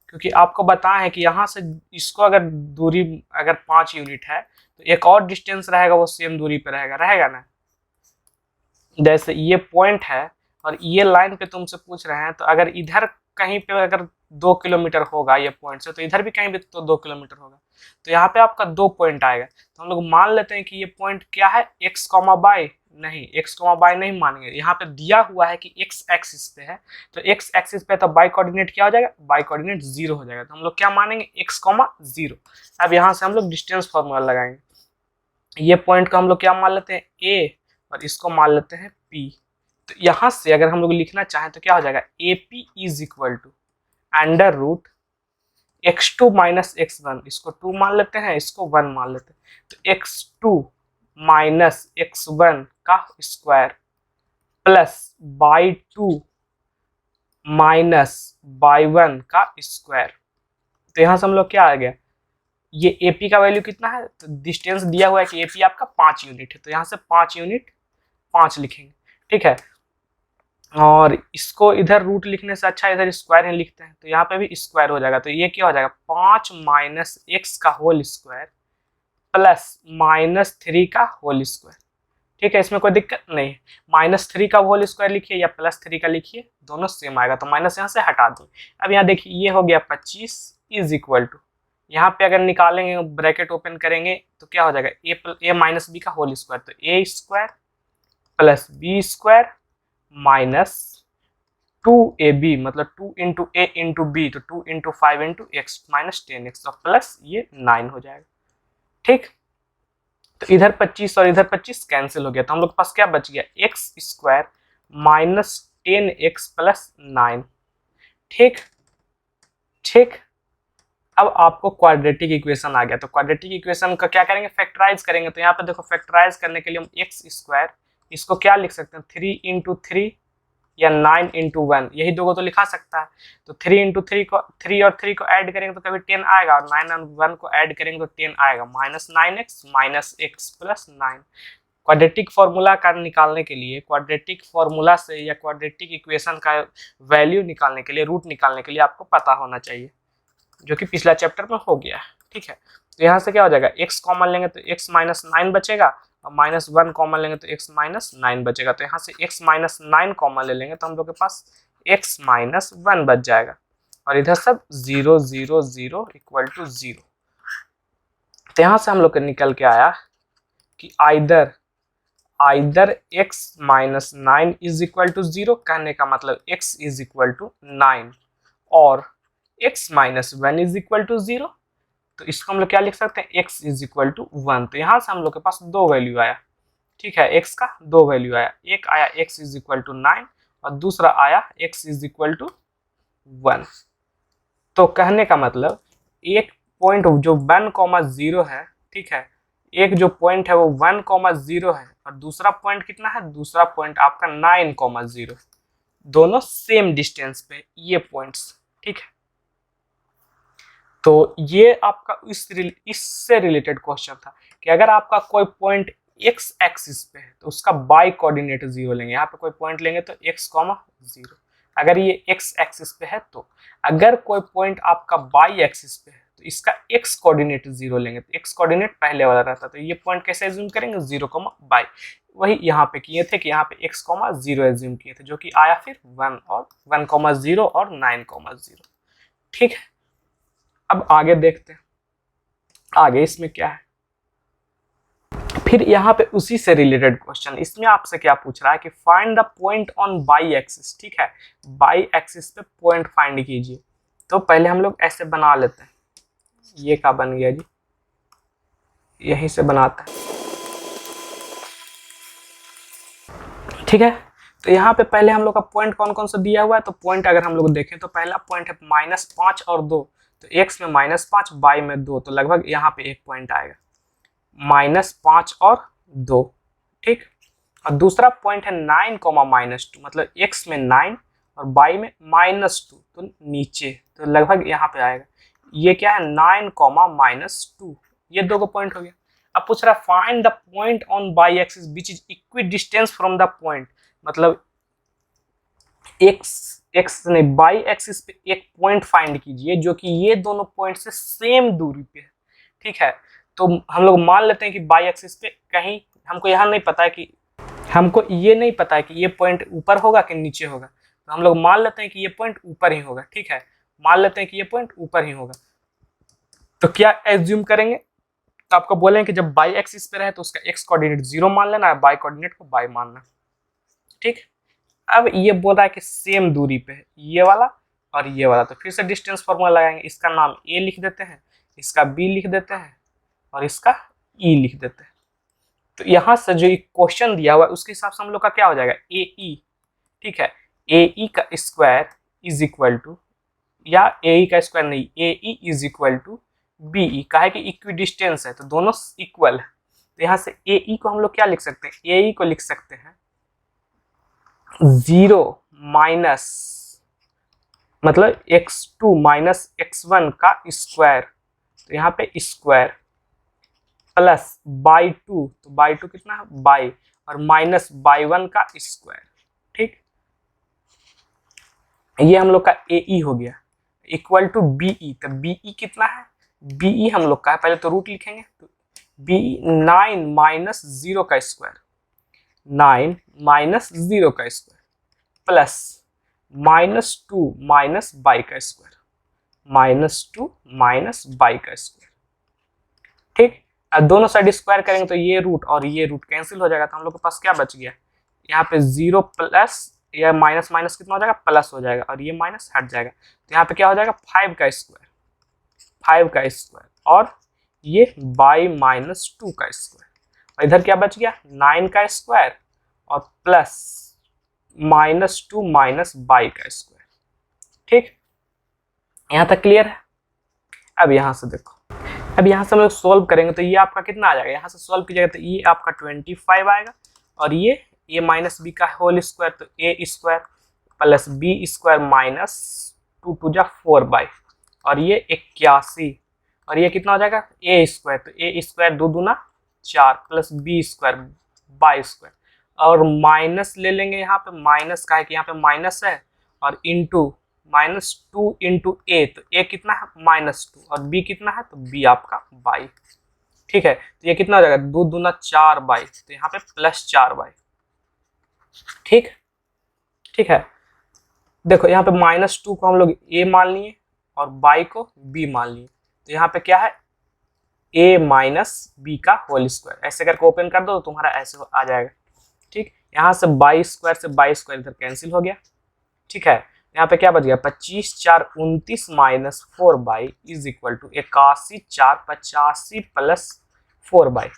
क्योंकि आपको बताया है कि यहाँ से इसको अगर दूरी अगर 5 यूनिट है तो एक और डिस्टेंस रहेगा वो सेम दूरी पे रहेगा ना। जैसे ये पॉइंट है और ये लाइन पे तुमसे पूछ रहे हैं, तो अगर इधर कहीं पे अगर 2 किलोमीटर होगा ये पॉइंट से, तो इधर भी कहीं भी तो 2 किलोमीटर होगा, तो यहाँ पे आपका 2 पॉइंट आएगा। तो हम लोग मान लेते हैं कि ये पॉइंट क्या है, x, बाई, नहीं x, बाई नहीं मानेंगे, यहाँ पे दिया हुआ है कि x एक्सिस पे है, तो x एक्सिस पे तो बाई कोऑर्डिनेट क्या हो जाएगा, बाई कोऑर्डिनेट 0 हो जाएगा। तो हम लोग क्या मानेंगे, x, 0। अब यहाँ से हम लोग डिस्टेंस फॉर्मूला लगाएंगे, ये पॉइंट को हम लोग क्या मान लेते हैं, a, और इसको मान लेते हैं p। तो यहाँ से अगर हम लोग लिखना चाहें तो क्या हो जाएगा, AP is equal to under root x2 minus x1, इसको 2 मान लेते हैं, इसको 1 मान लेते हैं, तो x2 माइनस x1 का square plus y 2 minus y 1 का स्क्वायर। तो यहाँ से हम लोग क्या आ गया, ये AP का वैल्यू कितना है, तो डिस्टेंस दिया हुआ है कि AP आपका 5 यूनिट है, तो यहाँ से 5 यूनिट 5 लिखेंगे, ठीक है। और इसको इधर रूट लिखने से अच्छा इधर स्क्वायर ही लिखते हैं, तो यहाँ पे भी स्क्वायर हो जाएगा, तो ये क्या हो जाएगा, 5 माइनस x का होल स्क्वायर प्लस -3 का होल स्क्वायर, ठीक है, इसमें कोई दिक्कत नहीं। -3 का होल स्क्वायर लिखिए या +3 का लिखिए, दोनों सेम आएगा, तो माइनस यहाँ से हटा दो। अब यहाँ देखिए ये हो गया 25 इज इक्वल टू, यहाँ पे अगर निकालेंगे ब्रैकेट ओपन करेंगे तो क्या हो जाएगा, a माइनस बी का होल स्क्वायर, तो a square plus b square minus 2ab, मतलब 2 इंटू ए इंटू बी, तो 2 into 5 into x minus 10x, और प्लस ये 9 हो जाएगा, ठीक। तो इधर 25 और इधर 25 कैंसिल हो गया, तो हम लोग के पास क्या बच गया, x square minus 10x plus 9, ठीक ठीक। अब आपको क्वाड्रेटिक इक्वेशन आ गया, तो क्वाड्रेटिक इक्वेशन का क्या करेंगे, फैक्टराइज करेंगे। तो यहाँ पे देखो फैक्टराइज करने के लिए हम एक्स स्क्वायर, इसको क्या लिख सकते हैं, 3 इंटू 3 या 9 इंटू 1, यही दो को तो लिखा सकता है। तो 3 इंटू 3 को 3 और 3 को ऐड करेंगे तो कभी 10 आएगा, और 9 और 1 को ऐड करेंगे तो 10 आएगा, minus 9x minus x plus 9। Quadratic formula का निकालने के लिए, क्वाड्रेटिक फॉर्मूला से या क्वाड्रेटिक इक्वेशन का वैल्यू निकालने के लिए, रूट निकालने के लिए आपको पता होना चाहिए, जो कि पिछला चैप्टर में हो गया, ठीक है। तो यहाँ से क्या हो जाएगा, x कॉमन लेंगे तो x माइनस 9 बचेगा, और -1 कॉमन लेंगे तो x माइनस 9 बचेगा। तो यहाँ से x माइनस 9 कॉमन ले लेंगे तो हम लोग के पास x माइनस 1 बच जाएगा, और इधर सब 0 0 0 इक्वल टू 0। तो यहाँ से हम लोग के निकल के आया कि either x minus 9 is equal to 0, कहने का मतलब x इज इक्वल टू 9, और x minus 1 is equal to 0, तो इसको हम लोग क्या लिख सकते हैं, x इज इक्वल टू 1। तो यहाँ से हम लोग के पास दो वैल्यू आया, ठीक है, x का दो वैल्यू आया, एक आया x इज इक्वल टू 9 और दूसरा आया x इज इक्वल टू 1। तो कहने का मतलब एक पॉइंट जो 1,0 है, ठीक है, एक जो पॉइंट है वो 1,0 है और दूसरा पॉइंट कितना है, दूसरा पॉइंट आपका 9,0, दोनों सेम डिस्टेंस पे ये पॉइंट्स, ठीक है। तो ये आपका इससे रिलेटेड क्वेश्चन था कि अगर आपका कोई पॉइंट x एक्सिस पे है तो उसका बाई कोऑर्डिनेट 0 लेंगे। यहाँ पे कोई पॉइंट लेंगे तो x, 0, अगर ये x एक्सिस पे है। तो अगर कोई पॉइंट आपका बाई एक्सिस पे है तो इसका x कोऑर्डिनेट 0 लेंगे, तो x कोऑर्डिनेट पहले वाला रहता है। तो ये पॉइंट कैसे एज्यूम करेंगे, 0, बाई। वही यहाँ पे किए थे कि यहाँ पे x, 0 एज्यूम किए थे, जो कि आया फिर 1 और 1,0 और 9,0, ठीक है। अब आगे देखते हैं, आगे इसमें क्या है। फिर यहाँ पे उसी से रिलेटेड क्वेश्चन, इसमें आपसे क्या पूछ रहा है कि find the point on by axis, ठीक है, बाई एक्सिस पे पॉइंट फाइंड कीजिए। तो पहले हम लोग ऐसे बना लेते हैं, ये क्या बन गया जी, यहीं से बनाते हैं, ठीक है। तो यहाँ पे पहले हम लोग का पॉइंट कौन कौन सा दिया हुआ है, तो पॉइंट अगर हम लोग देखें तो पहला पॉइंट है -5 और 2, तो x में -5, बाई में 2, तो लगभग यहाँ पे एक पॉइंट आएगा -5 और 2, ठीक। और दूसरा पॉइंट है 9, -2, मतलब x में 9 और बाई में -2, तो नीचे, तो लगभग यहाँ पे आएगा। ये क्या है, 9, -2, ये दो को पॉइंट हो गया। अब पूछ रहा है find the point on by axis which is equi distance from the point, मतलब एक्स नहीं, बाई एक्सिस पे एक पॉइंट फाइंड कीजिए जो कि ये दोनों पॉइंट से सेम दूरी पे है, ठीक है। तो हम लोग मान लेते हैं कि बाई एक्सिस पे कहीं, हमको यहाँ नहीं पता है कि, हमको ये नहीं पता है कि ये पॉइंट ऊपर होगा कि नीचे होगा, तो हम लोग मान लेते हैं कि ये पॉइंट ऊपर ही होगा, ठीक है, मान लेते हैं कि ये पॉइंट ऊपर ही होगा। तो क्या एज्यूम करेंगे, तो आपको बोलेंगे कि जब बाई एक्सिस पे रहे तो उसका x कोऑर्डिनेट 0 मान लेना है, बाई कोऑर्डिनेट को बाई मानना, ठीक। अब ये बोल रहा है कि सेम दूरी पे है ये वाला और ये वाला, तो फिर से डिस्टेंस फॉर्मूला लगाएंगे, इसका नाम a लिख देते हैं, इसका b लिख देते हैं और इसका e लिख देते हैं। तो यहाँ से जो क्वेश्चन दिया हुआ है उसके हिसाब से हम लोग का क्या हो जाएगा, ae, ठीक है, ae का स्क्वायर इज इक्वल टू, या ae का स्क्वायर नहीं, ae is equal to be, का है कि इक्वी डिस्टेंस है तो दोनों इक्वल है। तो यहाँ से ae को हम लोग क्या लिख सकते हैं, ae को लिख सकते हैं 0 माइनस, मतलब x2 माइनस x1 का स्क्वायर, तो यहाँ पे स्क्वायर प्लस बाई 2, तो बाई 2 कितना है, बाई, और माइनस बाई 1 का स्क्वायर, ठीक। ये हम लोग का ae हो गया, इक्वल टू be, तो be कितना है, be हम लोग का है, पहले तो रूट लिखेंगे, तो be 9 माइनस 0 का स्क्वायर, 9 माइनस 0 का स्क्वायर प्लस -2 माइनस बाई का स्क्वायर, -2 माइनस बाई का स्क्वायर, ठीक। अब दोनों साइड स्क्वायर करेंगे तो ये रूट और ये रूट कैंसिल हो जाएगा, तो हम लोग के पास क्या बच गया, यहाँ पे 0 प्लस, या माइनस माइनस कितना हो जाएगा, प्लस हो जाएगा, और ये माइनस हट जाएगा, तो यहाँ पे क्या हो जाएगा 5 का स्क्वायर, 5 का स्क्वायर, और ये बाई -2 का स्क्वायर, और इधर क्या बच गया 9 का स्क्वायर और प्लस -2 माइनस बाई का स्क्वायर, ठीक। यहाँ तक क्लियर है। अब यहाँ से देखो, अब यहाँ से हम लोग सोल्व करेंगे तो ये आपका कितना आ जाएगा, यहाँ से सोल्व कीजिएगा तो ये आपका 25 आएगा, और ये a माइनस बी का होल स्क्वायर, तो a square plus b square minus 2 two जा 4 बाई, और ये 81, और ये कितना हो जाएगा a स्क्वायर, तो a स्क्वायर 2 दूना 4 plus b square by square, और माइनस ले लेंगे यहाँ पे, माइनस का है कि यहाँ पे माइनस है, और इंटू -2 इंटू a, तो a कितना है -2 और b कितना है, तो b आपका बाई, ठीक है। तो ये कितना हो जाएगा 2 दूना 4 बाई, तो यहाँ पे +4 बाई, ठीक, ठीक है। देखो यहाँ पे -2 को हम लोग a मान लिए और बाई को b मान लिए, तो यहाँ पे क्या है a माइनस बी का होल स्क्वायर, ऐसे करके ओपन कर दो तो तुम्हारा ऐसे आ जाएगा, ठीक। यहाँ से बाई स्क्वायर से बाई स्क्वायर इधर कैंसिल हो गया, ठीक है। यहाँ पे क्या बच गया, 25 4 29 minus 4/, is equal to 81 4 85 plus 4/।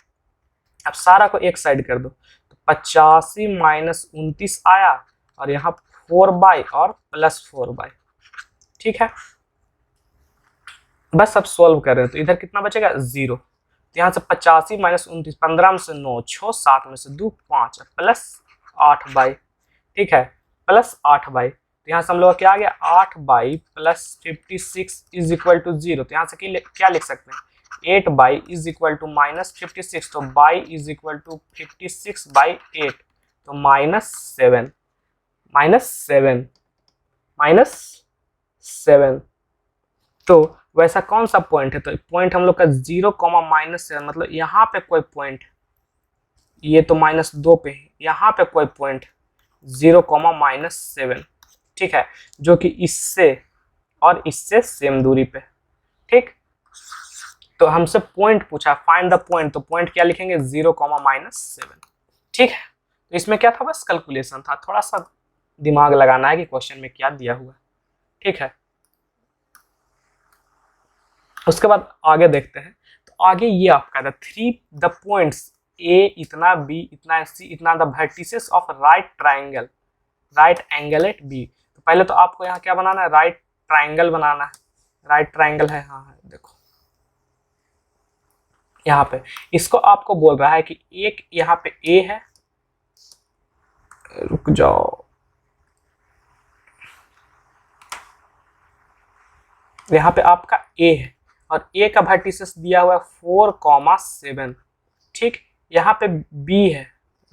अब सारा को एक साइड कर दो, तो 85 माइनस 29 आया और यहाँ 4/, और प्लस 4/। ठीक है, बस अब सॉल्व कर रहे हैं, तो इधर कितना बचेगा 0। तो यहाँ से 85 माइनस 29, 15 में से 9 6, 7 में से 2 5, प्लस 8/। ठीक है, प्लस 8/। तो यहाँ से हम लोग क्या आ गया, 8/, प्लस 56 इज इक्वल टू 0। तो यहाँ से क्या लिख सकते हैं, 8/, इज इक्वल टू माइनस 56, तो बाई इज इक्वल टू 56/8, तो -7 -7। तो वैसा कौन सा पॉइंट है, तो पॉइंट हम लोग का 0, -7, मतलब यहाँ पे कोई पॉइंट, ये तो -2 पे है, यहाँ पे कोई पॉइंट 0, -7। ठीक है, जो कि इससे और इससे सेम दूरी पे। ठीक, तो हमसे पॉइंट पूछा, फाइंड द पॉइंट, तो पॉइंट क्या लिखेंगे, 0, -7। ठीक है, तो इसमें क्या था, बस कैलकुलेशन था, थोड़ा सा दिमाग लगाना है कि क्वेश्चन में क्या दिया हुआ। ठीक है, उसके बाद आगे देखते हैं। तो आगे ये आपका द पॉइंट्स ए इतना, बी इतना, सी इतना, the vertices of right angle at B. तो पहले तो आपको यहाँ क्या बनाना है, राइट ट्राइंगल बनाना है। राइट ट्राइंगल है, हाँ है, देखो यहाँ पे इसको आपको बोल रहा है कि एक यहाँ पे ए है, रुक जाओ, यहाँ पे आपका ए है और ए का वर्टिसेस दिया हुआ है 4, 7। ठीक, यहाँ पे बी है,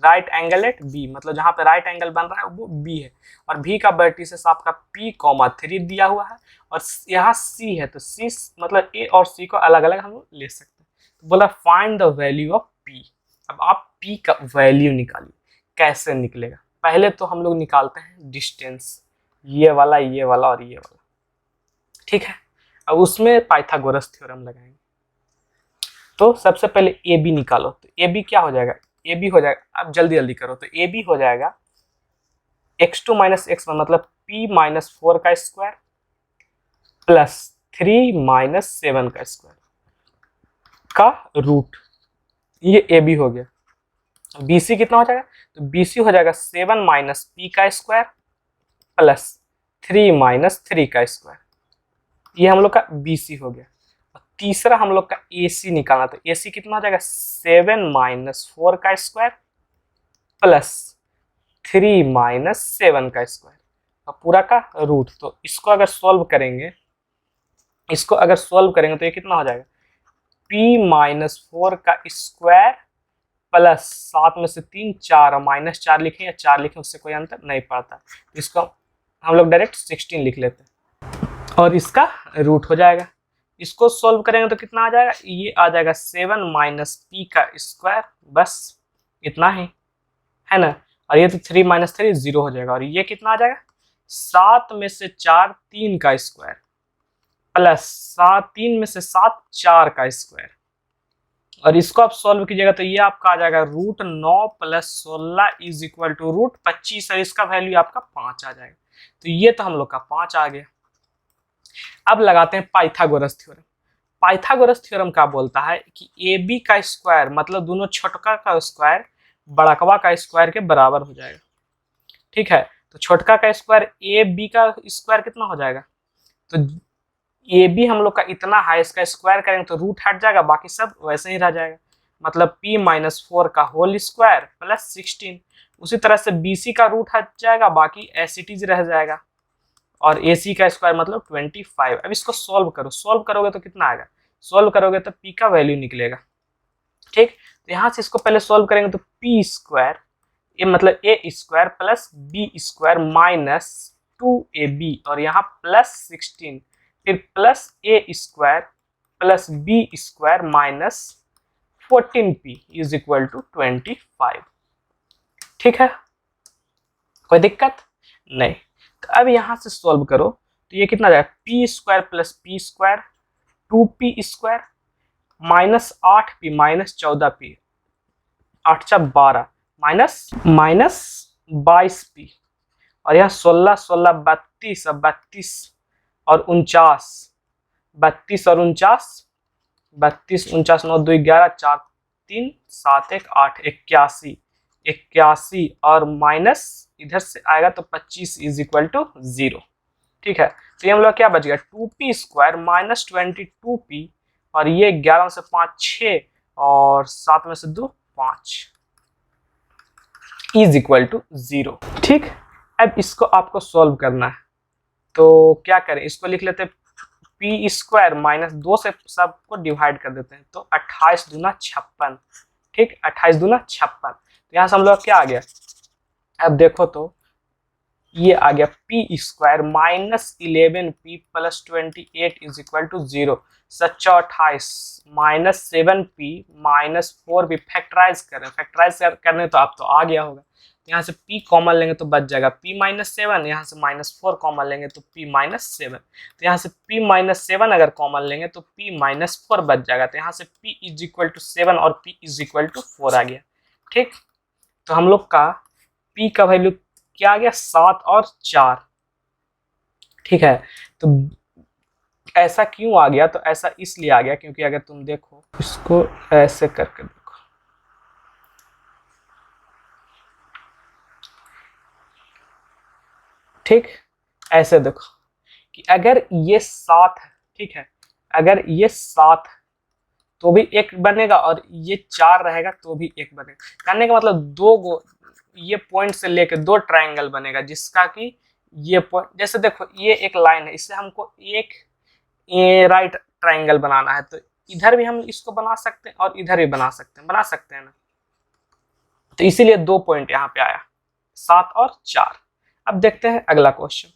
राइट एंगल एट बी, मतलब जहाँ पे राइट एंगल बन रहा है वो बी है, और बी का वर्टिसेस आपका P, 3 दिया हुआ है, और यहाँ सी है, तो सी मतलब ए और सी को अलग अलग हम लोग ले सकते हैं। तो बोला find the value of P। अब आप P का वैल्यू निकालिए, कैसे निकलेगा, पहले तो हम लोग निकालते हैं डिस्टेंस, ये वाला और ये वाला। ठीक है, अब उसमें पाइथागोरस थ्योरम लगाएंगे। तो सबसे पहले ए बी निकालो, तो ए बी क्या हो जाएगा, ए बी हो जाएगा, अब जल्दी जल्दी करो, तो ए बी हो जाएगा x2 माइनस x1, मतलब p -4 का स्क्वायर प्लस 3 - 7 का स्क्वायर का रूट, ये ए बी हो गया। बी सी कितना हो जाएगा, तो बी सी हो जाएगा 7 माइनस p का स्क्वायर प्लस 3 - 3 का स्क्वायर, ये हम लोग का बी सी हो गया। तीसरा हम लोग का ए सी निकालना, तो ए सी कितना हो जाएगा, 7 - 4 का स्क्वायर प्लस 3 - 7 का स्क्वायर, और पूरा का रूट। तो इसको अगर सॉल्व करेंगे, तो ये कितना हो जाएगा, P - 4 का स्क्वायर प्लस 7 में से 3 4, -4 लिखें या 4 लिखें उससे कोई अंतर नहीं पड़ता, इसको हम लोग डायरेक्ट 16 लिख लेते हैं और इसका रूट हो जाएगा। इसको सॉल्व करेंगे तो कितना आ जाएगा, ये आ जाएगा 7 - p का स्क्वायर, बस इतना ही है ना, और ये तो 3 - 3 0 हो जाएगा, और ये कितना आ जाएगा, 7 में से 4 3 का स्क्वायर प्लस 3 में से 7 4 का स्क्वायर, और इसको आप सॉल्व कीजिएगा तो ये आपका आ जाएगा √9 + 16 इज इक्वल टू √25, और इसका वैल्यू आपका 5 आ जाएगा। तो ये तो हम लोग का 5 आ गया। अब लगाते हैं पाइथागोरस थ्योरम। पाइथागोरस थ्योरम क्या बोलता है कि ए बी का स्क्वायर, मतलब दोनों छोटका का स्क्वायर बड़कवा का स्क्वायर के बराबर हो जाएगा। ठीक है, तो छोटका का स्क्वायर ए बी का स्क्वायर कितना हो जाएगा, तो ए बी हम लोग का इतना है, इसका स्क्वायर करेंगे तो रूट हट जाएगा, बाकी सब वैसे ही रह जाएगा, मतलब P - 4 का होल स्क्वायर प्लस 16। उसी तरह से बी सी का रूट हट जाएगा, बाकी एस रह जाएगा, और ए सी का स्क्वायर मतलब 25। अब इसको सॉल्व करो, सॉल्व करोगे तो कितना आएगा, सॉल्व करोगे तो P का वैल्यू निकलेगा। ठीक, तो यहाँ से इसको पहले सॉल्व करेंगे तो P स्क्वायर, ये मतलब a square plus b square minus 2ab, और यहाँ प्लस 16, फिर plus a square plus b square minus 14p is equal to 25। ठीक है, कोई दिक्कत नहीं। तो अब यहाँ से सॉल्व करो तो ये कितना जाएगा, p square plus p square 2p square minus 8p minus 14p, 8 × 12 minus 22p, और यहाँ 16 16 32 और 32 और 49, 32 और 49, 32 49 9 2 11 4 3 7 1 8 81, 81 और माइनस इधर से आएगा तो 25 इज इक्वल टू 0। ठीक है, तो ये हम लोग क्या बच गया 2p² माइनस 22p, और ये 11 में से 5 6 और 7 में से 2 5 इज इक्वल टू 0। ठीक, अब इसको आपको सॉल्व करना है, तो क्या करें, इसको लिख लेते हैं p² माइनस 2 से सबको डिवाइड कर देते हैं, तो 28 दूना 56। ठीक, 28 दूना 56, तो यहाँ से हम लोग क्या आ गया, अब देखो तो ये आ गया p² minus 11p plus 28 is equal to 0। 28 minus 7p minus 4p factorise करें, फैक्टराइज करने तो आप तो आ गया होगा, यहाँ से p कॉमन लेंगे तो बच जाएगा p माइनस 7, यहाँ से माइनस 4 कॉमन लेंगे तो p माइनस 7, तो यहाँ से p माइनस 7 अगर कॉमन लेंगे तो p माइनस 4 बच जाएगा, तो यहाँ से p इज इक्वल टू 7 और p इज इक्वल टू 4 आ गया। ठीक, तो हम लोग का p का वैल्यू क्या आ गया 7 और 4। ठीक है, तो ऐसा क्यों आ गया, तो ऐसा इसलिए आ गया क्योंकि अगर तुम देखो इसको ऐसे करके देखो, ठीक, ऐसे देखो कि अगर ये 7 है, ठीक है, अगर ये 7 तो भी एक बनेगा और ये 4 रहेगा तो भी एक बनेगा, कहने का मतलब दो गो ये पॉइंट से लेकर दो ट्रायंगल बनेगा, जिसका कि ये पॉइंट, जैसे देखो ये एक लाइन है, इससे हमको एक राइट ट्रायंगल बनाना है, तो इधर भी हम इसको बना सकते हैं और इधर भी बना सकते हैं ना, तो इसीलिए दो पॉइंट यहाँ पे आया 7 और 4। अब देखते हैं अगला क्वेश्चन,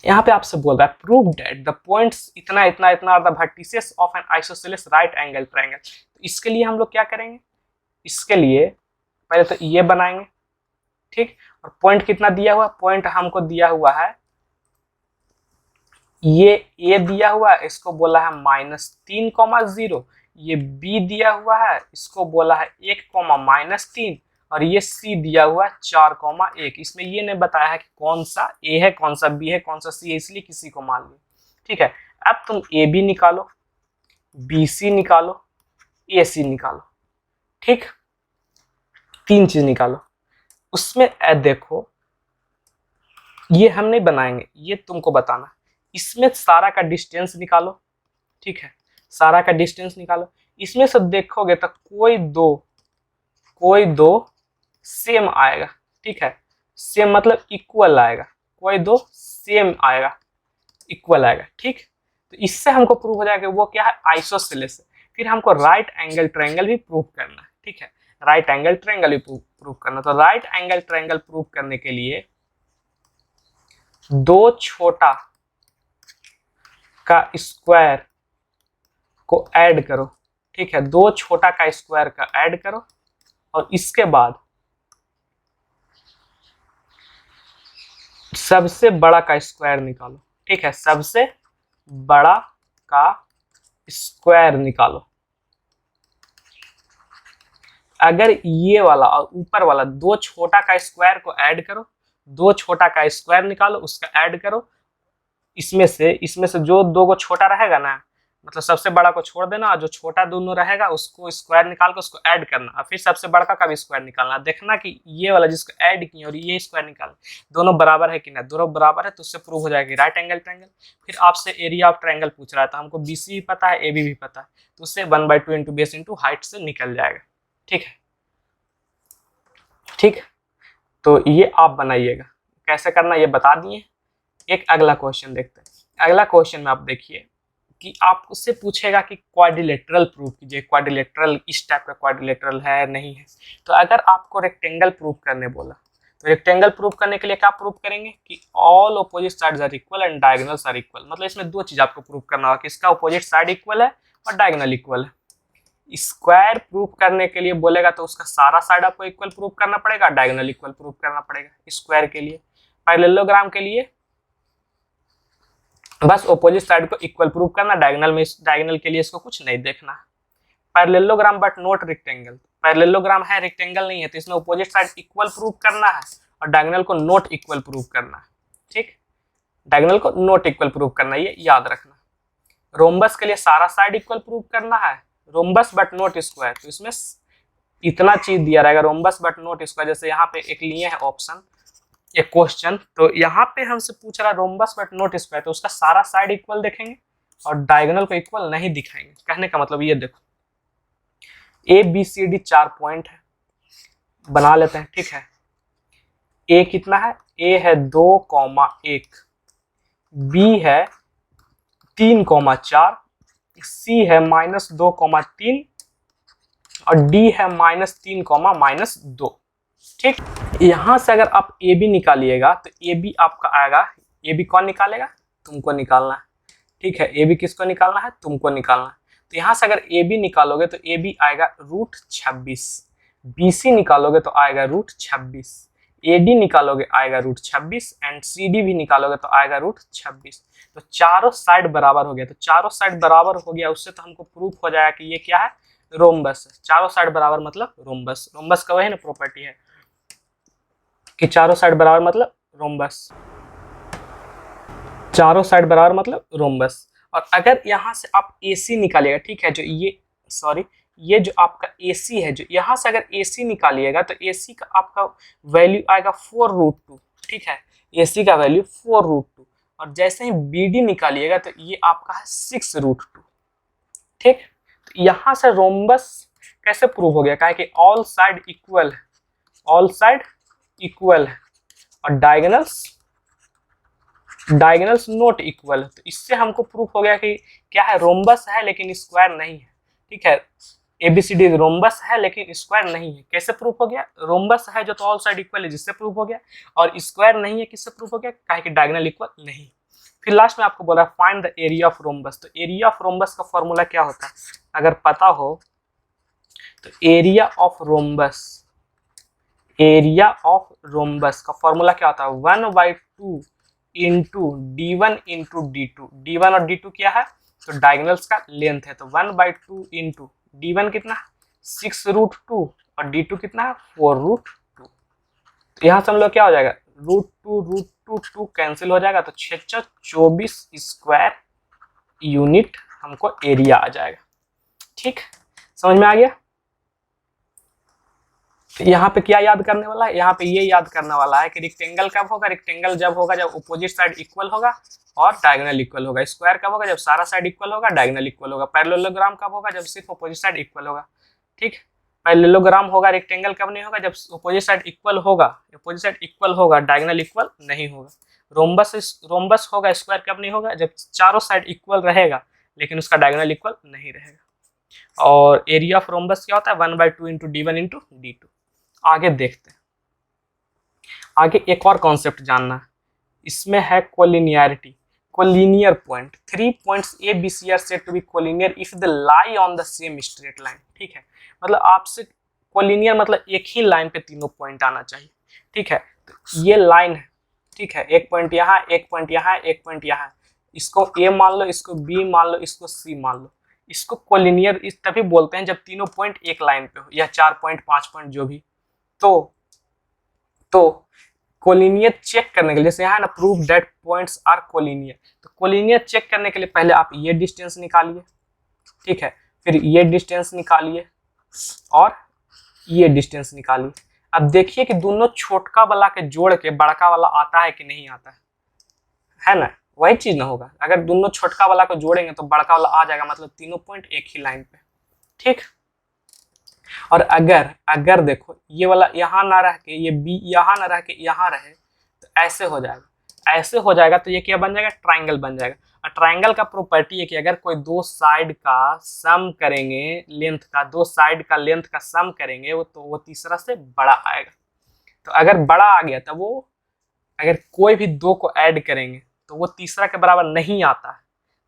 यहाँ पे आपसे बोल रहा है प्रूव दैट द पॉइंट्स इतना इतना इतना are the vertices of an isosceles right angle triangle. तो इसके लिए हम लोग क्या करेंगे, इसके लिए पहले तो ये बनाएंगे, ठीक, और पॉइंट कितना दिया हुआ, पॉइंट हमको दिया हुआ है ये ए दिया हुआ है, इसको बोला है -3,0, ये बी दिया हुआ है, इसको बोला है 1,-3, और ये सी दिया हुआ है 4,1। इसमें ये नहीं बताया है कि कौन सा ए है, कौन सा बी है, कौन सा सी है, इसलिए किसी को मान लो। ठीक है, अब तुम ए बी निकालो, बी सी निकालो, ए सी निकालो, ठीक, तीन चीज निकालो। उसमें देखो ये हम नहीं बनाएंगे, ये तुमको बताना, इसमें सारा का डिस्टेंस निकालो, ठीक है, सारा का डिस्टेंस निकालो। इसमें से देखोगे तो कोई दो सेम आएगा, ठीक है, सेम मतलब इक्वल आएगा, कोई दो सेम आएगा, इक्वल आएगा, ठीक। तो इससे हमको प्रूव हो जाएगा वो क्या है, आइसोसेलेस। फिर हमको राइट एंगल ट्रायंगल भी प्रूव करना है, ठीक है, राइट एंगल ट्रायंगल भी प्रूव करना। तो राइट एंगल ट्रायंगल प्रूव करने के लिए दो छोटा का स्क्वायर को ऐड करो, ठीक है, दो छोटा का स्क्वायर का ऐड करो, और इसके बाद सबसे बड़ा का स्क्वायर निकालो, ठीक है, सबसे बड़ा का स्क्वायर निकालो। अगर ये वाला और ऊपर वाला दो छोटा का स्क्वायर को ऐड करो, दो छोटा का स्क्वायर निकालो, उसका ऐड करो, इसमें से जो दो को छोटा रहेगा ना, मतलब सबसे बड़ा को छोड़ देना, और जो छोटा दोनों रहेगा उसको स्क्वायर निकाल कर उसको ऐड करना, और फिर सबसे बड़ा का भी स्क्वायर निकालना। देखना कि ये वाला जिसको ऐड किया और ये स्क्वायर निकाल दोनों बराबर है कि नहीं, दोनों बराबर है तो उससे प्रूव हो जाएगी राइट एंगल ट्रायंगल। फिर आपसे एरिया ऑफ ट्रायंगल पूछ रहा था, हमको बीसी भी पता है, एबी भी पता है, तो उससे 1/2 इंटू बेस इंटू हाइट से निकल जाएगा, ठीक है, ठीक। तो ये आप बनाइएगा, कैसे करना ये बता दिए। एक अगला क्वेश्चन देखते हैं। अगला क्वेश्चन में आप देखिए कि आप उससे पूछेगा कि क्वाड्रिलेटरल प्रूव कीजिए, क्वाड्रिलेटरल इस टाइप का क्वाड्रिलेटरल है नहीं है। तो अगर आपको रेक्टेंगल प्रूव करने बोला, तो रेक्टेंगल प्रूव करने के लिए क्या प्रूव करेंगे कि all opposite sides are equal and diagonals are equal. मतलब इसमें दो चीज आपको प्रूव करना होगा कि इसका अपोजिट साइड इक्वल है और डायगोनल इक्वल है। स्क्वायर प्रूव करने के लिए बोलेगा तो उसका सारा साइड आपको इक्वल प्रूव करना पड़ेगा, डायगोनल इक्वल प्रूव करना पड़ेगा स्क्वायर के लिए। पैरेललोग्राम के लिए बस ऑपोजिट साइड को इक्वल प्रूव करना, डायगोनल के लिए इसको कुछ नहीं देखना। Parallelogram but not rectangle, parallelogram है, रेक्टेंगल नहीं है, तो इसमें अपोजिट साइड इक्वल प्रूव करना है और डायगोनल को नॉट इक्वल प्रूव करना है। ठीक, डायगोनल को नॉट इक्वल प्रूव करना है, ये याद रखना। रोम्बस के लिए सारा साइड इक्वल प्रूव करना है, रोम्बस बट नॉट स्क्वायर, तो इसमें इतना चीज दिया रहेगा, रोम्बस बट नॉट स्क्वायर। जैसे यहाँ पे एक लिए है ऑप्शन, एक क्वेश्चन, तो यहाँ पे हमसे पूछ रहा है रोम्बस बट नॉट स्क्वायर, तो उसका सारा साइड इक्वल देखेंगे और डायगोनल को इक्वल नहीं दिखाएंगे। कहने का मतलब ये देखो, A B C D 4 point है, बना लेते हैं। ठीक है, ए कितना है, ए है 2,1, बी है 3,4, सी है -2,3 और डी है -3,-2। ठीक, यहां से अगर आप ए बी निकालिएगा तो ए बी आपका आएगा, ए बी कौन निकालेगा, तुमको निकालना है। ठीक है, ए बी किसको निकालना है, तुमको निकालना है। तो यहां से अगर ए बी निकालोगे तो ए बी आएगा √26, बी सी निकालोगे तो आएगा √26, ए डी निकालोगे आएगा √26 एंड सी डी भी निकालोगे तो आएगा √26। तो चारों साइड बराबर हो गया, तो चारों साइड बराबर हो गया, उससे तो हमको प्रूफ हो जाएगा कि ये क्या है, रोम्बस है। चारों साइड बराबर मतलब रोम्बस, रोम्बस का वही ना प्रॉपर्टी है कि चारों साइड बराबर मतलब रोम्बस, चारों साइड बराबर मतलब रोम्बस। और अगर यहाँ से आप AC निकालिएगा, ठीक है, जो ये सॉरी ये जो आपका AC है, जो यहाँ से अगर AC निकालिएगा तो AC का आपका वैल्यू आएगा 4√2। ठीक है, AC का वैल्यू 4√2, और जैसे ही BD निकालिएगा तो ये आपका है 6√2। ठीक, तो यहाँ से रोम्बस कैसे प्रूव हो गया, कहा कि ऑल साइड इक्वल है, ऑल साइड इक्वल है और डायगोनल्स नॉट इक्वल है। तो इससे हमको प्रूफ हो गया कि क्या है, रोम्बस है लेकिन स्क्वायर नहीं है। ठीक है, ABCD रोम्बस है लेकिन स्क्वायर नहीं है। कैसे प्रूफ हो गया, रोम्बस है जो तो ऑल साइड इक्वल है जिससे प्रूफ हो गया, और स्क्वायर नहीं है किससे प्रूफ हो गया, काहे कि डायगोनल इक्वल नहीं। फिर लास्ट में आपको बोला find the area of rhombus. तो एरिया ऑफ रोम्बस का फॉर्मूला क्या होता है, अगर पता हो तो area of rhombus, area of rhombus का फॉर्मूला क्या होता है, 1/2 into D1 into D2। D1 और D2 क्या है, तो डायगोनल्स का लेंथ है, तो 1/2 इंटू D1 कितना 6√2 और D2 कितना है 4√2। तो यहाँ से हम लोग क्या हो जाएगा, √2 कैंसिल हो जाएगा, तो 624 स्क्वायर यूनिट हमको एरिया आ जाएगा। ठीक, समझ में आ गया। यहाँ पे क्या याद करने वाला है, यहाँ पे ये याद करने वाला है कि रेक्टेंगल कब होगा, रेक्टेंगल जब होगा जब अपोजिट साइड इक्वल होगा और डायगोनल इक्वल होगा। स्क्वायर कब होगा, जब सारा साइड इक्वल होगा, डायगोनल इक्वल होगा। पैरेललोग्राम कब होगा, जब सिर्फ अपोजिट साइड इक्वल होगा। ठीक, पैरेललोग्राम होगा, रेक्टेंगल कब नहीं होगा, जब अपोजिट साइड इक्वल होगा, अपोजिट साइड इक्वल होगा, डायगोनल इक्वल नहीं होगा। रोम्बस होगा, स्क्वायर कब नहीं होगा, जब चारों साइड इक्वल रहेगा लेकिन उसका डायगोनल इक्वल नहीं रहेगा। और एरिया ऑफ रोम्बस क्या होता है, 1/2 इंटू D1 इंटू D2। आगे देखते हैं, आगे एक और कॉन्सेप्ट जानना है, इसमें है collinearity, collinear point. 3 points A B C are said to be collinear if they lie on the same straight line। ठीक है, मतलब आपसे कोलिनियर मतलब एक ही लाइन पे तीनों पॉइंट आना चाहिए। ठीक है, तो ये लाइन है, ठीक है, एक पॉइंट यहाँ, एक पॉइंट यहाँ, एक पॉइंट यहाँ, इसको A मान लो, इसको B मान लो, इसको C मान लो। इसको कोलिनियर इस तभी बोलते हैं जब तीनों पॉइंट एक लाइन पे हो, या 4 पॉइंट 5 पॉइंट जो भी। तो कोलिनियर चेक करने के लिए, जैसे यहाँ ना proof that points are collinear, तो कोलिनियर चेक करने के लिए पहले आप ये डिस्टेंस निकालिए। ठीक है, फिर ये डिस्टेंस निकालिए और ये डिस्टेंस निकालिए। अब देखिए कि दोनों छोटका वाला के जोड़ के बड़का वाला आता है कि नहीं आता है ना, वही चीज ना होगा। अगर दोनों छोटका वाला को जोड़ेंगे तो बड़का वाला आ जाएगा, मतलब तीनों पॉइंट एक ही लाइन पे। ठीक, और अगर देखो ये वाला यहाँ ना रह के, ये बी यहाँ ना रह के यहाँ रहे, तो ऐसे हो जाएगा, ऐसे हो जाएगा, तो ये क्या बन जाएगा, ट्राइंगल बन जाएगा। और ट्राइंगल का प्रॉपर्टी है कि अगर कोई दो साइड का सम करेंगे, लेंथ का, दो साइड का लेंथ का सम करेंगे वो, तो वो तीसरा से बड़ा आएगा। तो अगर बड़ा आ गया तब वो, अगर कोई भी दो को ऐड करेंगे तो वो तीसरा के बराबर नहीं आता है,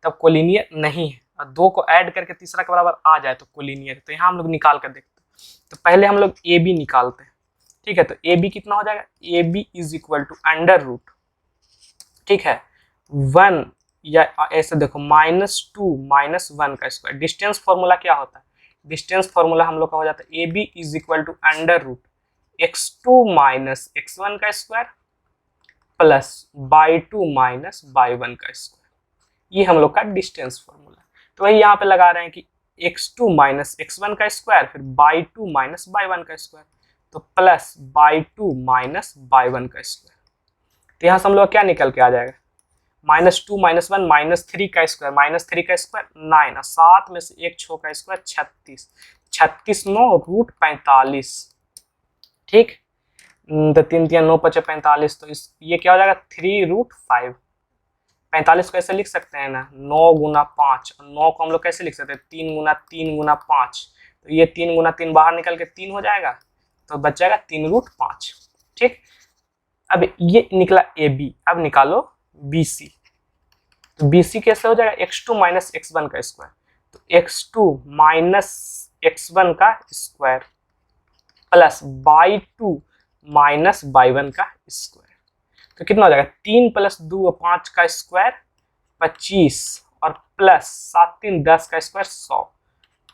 तब कोलिनियर नहीं है। और दो को ऐड करके तीसरा के बराबर आ जाए तो कोलिनियर। तो यहाँ हम लोग निकाल कर देखते हैं। तो पहले हम लोग ए बी निकालते हैं। ठीक है, तो ए बी कितना हो जाएगा, A B is equal to under root, ठीक है, 1 या ऐसे देखो -2 -1 का स्क्वायर। डिस्टेंस फॉर्मूला क्या होता है, डिस्टेंस फॉर्मूला हम लोग का हो जाता है A B is equal to under root x2 minus x1 का square plus y2 minus y1 का स्क्वायर। ये हम लोग का डिस्टेंस फॉर्मूला। तो वही यहाँ पे लगा रहे हैं कि x2 माइनस x1 का स्क्वायर फिर y2 माइनस y1 का स्क्वायर, तो प्लस y2 माइनस y1 का स्क्वायर। तो यहाँ से हम लोग क्या निकल के आ जाएगा, -2 -1 -3 का स्क्वायर, -3 का स्क्वायर 9 और 7 में से 1 6 का स्क्वायर 36, 36 9 रूट 45। ठीक, तो 3 3 9 5 45, तो इस ये क्या हो जाएगा 3 रूट 5। 45 को ऐसे लिख सकते हैं ना 9 गुना 5, 9 को हम लोग कैसे लिख सकते हैं 3 गुना 3 गुना 5, तो ये 3 गुना 3 बाहर निकल के 3 हो जाएगा, तो बच जाएगा 3 रूट 5। ठीक, अब ये निकला ए बी, अब निकालो बी सी। तो बी सी कैसे हो जाएगा x2 माइनस x1 का स्क्वायर, तो x2 माइनस x1 का square plus y2 minus y1 का स्क्वायर, तो कितना हो जाएगा 3 प्लस 2 5 का स्क्वायर 25 और प्लस 7 3 10 का स्क्वायर 100,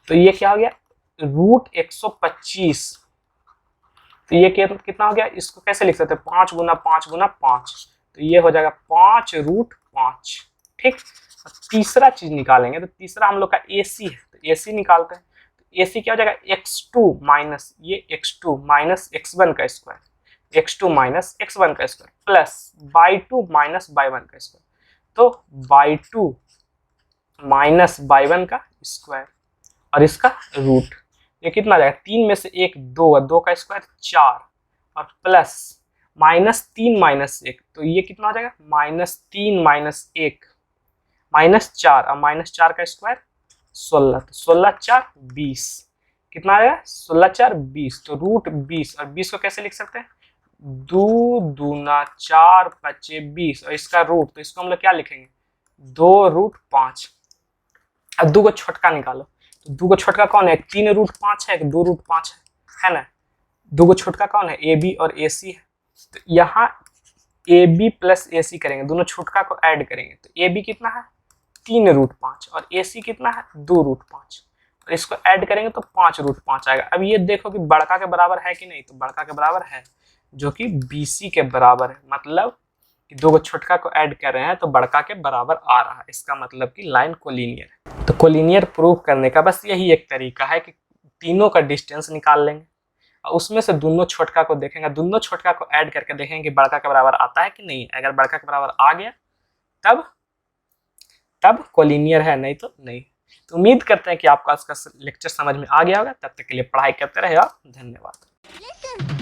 तो ये क्या हो गया रूट 125। तो ये कितना हो गया, इसको कैसे लिख सकते हैं 5 गुना 5 गुना 5, तो ये हो जाएगा 5 रूट 5। ठीक, तीसरा चीज निकालेंगे, तो तीसरा हम लोग का AC है, तो AC निकालते हैं। तो AC क्या हो जाएगा x2 माइनस ये x2 माइनस x1 का स्क्वायर, x2 माइनस x1 का square plus y2 minus y1 का स्क्वायर, तो y2 माइनस y1 का स्क्वायर और इसका रूट, ये कितना आ जाएगा 3 में से 1 2 2 का स्क्वायर 4 और प्लस -3 माइनस 1, तो ये कितना हो जाएगा -3 माइनस 1 -4 और -4 का स्क्वायर 16, तो 16 4 20, कितना आएगा 16 4 20, तो रूट 20 और 20 को कैसे लिख सकते हैं 2 दूना 4 5 20 और इसका रूट, तो इसको हम लोग क्या लिखेंगे 2 रूट 5। अब 2 को छोटका निकालो, तो 2 को छोटका कौन है 3 रूट 5 है 2 रूट 5 है ना, 2 को छोटका कौन है ए बी और ए सी है, तो यहाँ ए बी प्लस ए सी करेंगे, दोनों छोटका को ऐड करेंगे, तो ए बी कितना है 3 रूट 5 और ए सी कितना है 2 रूट 5, और इसको ऐड करेंगे तो 5 रूट 5 आएगा। अब ये देखो कि बड़का के बराबर है कि नहीं, तो बड़का के बराबर है जो कि बी सी के बराबर है, मतलब कि 2 को छोटका को ऐड कर रहे हैं तो बड़का के बराबर आ रहा है, इसका मतलब कि लाइन कोलिनियर है। तो कोलिनियर प्रूव करने का बस यही एक तरीका है कि तीनों का डिस्टेंस निकाल लेंगे और उसमें से दोनों छोटका को देखेंगे, दोनों छोटका को ऐड करके देखेंगे कि बड़का के बराबर आता है कि नहीं, अगर बड़का के बराबर आ गया तब कोलिनियर है, नहीं तो नहीं। तो उम्मीद करते हैं कि आपको आज का लेक्चर समझ में आ गया होगा। तब तक के लिए पढ़ाई करते रहे आप, धन्यवाद।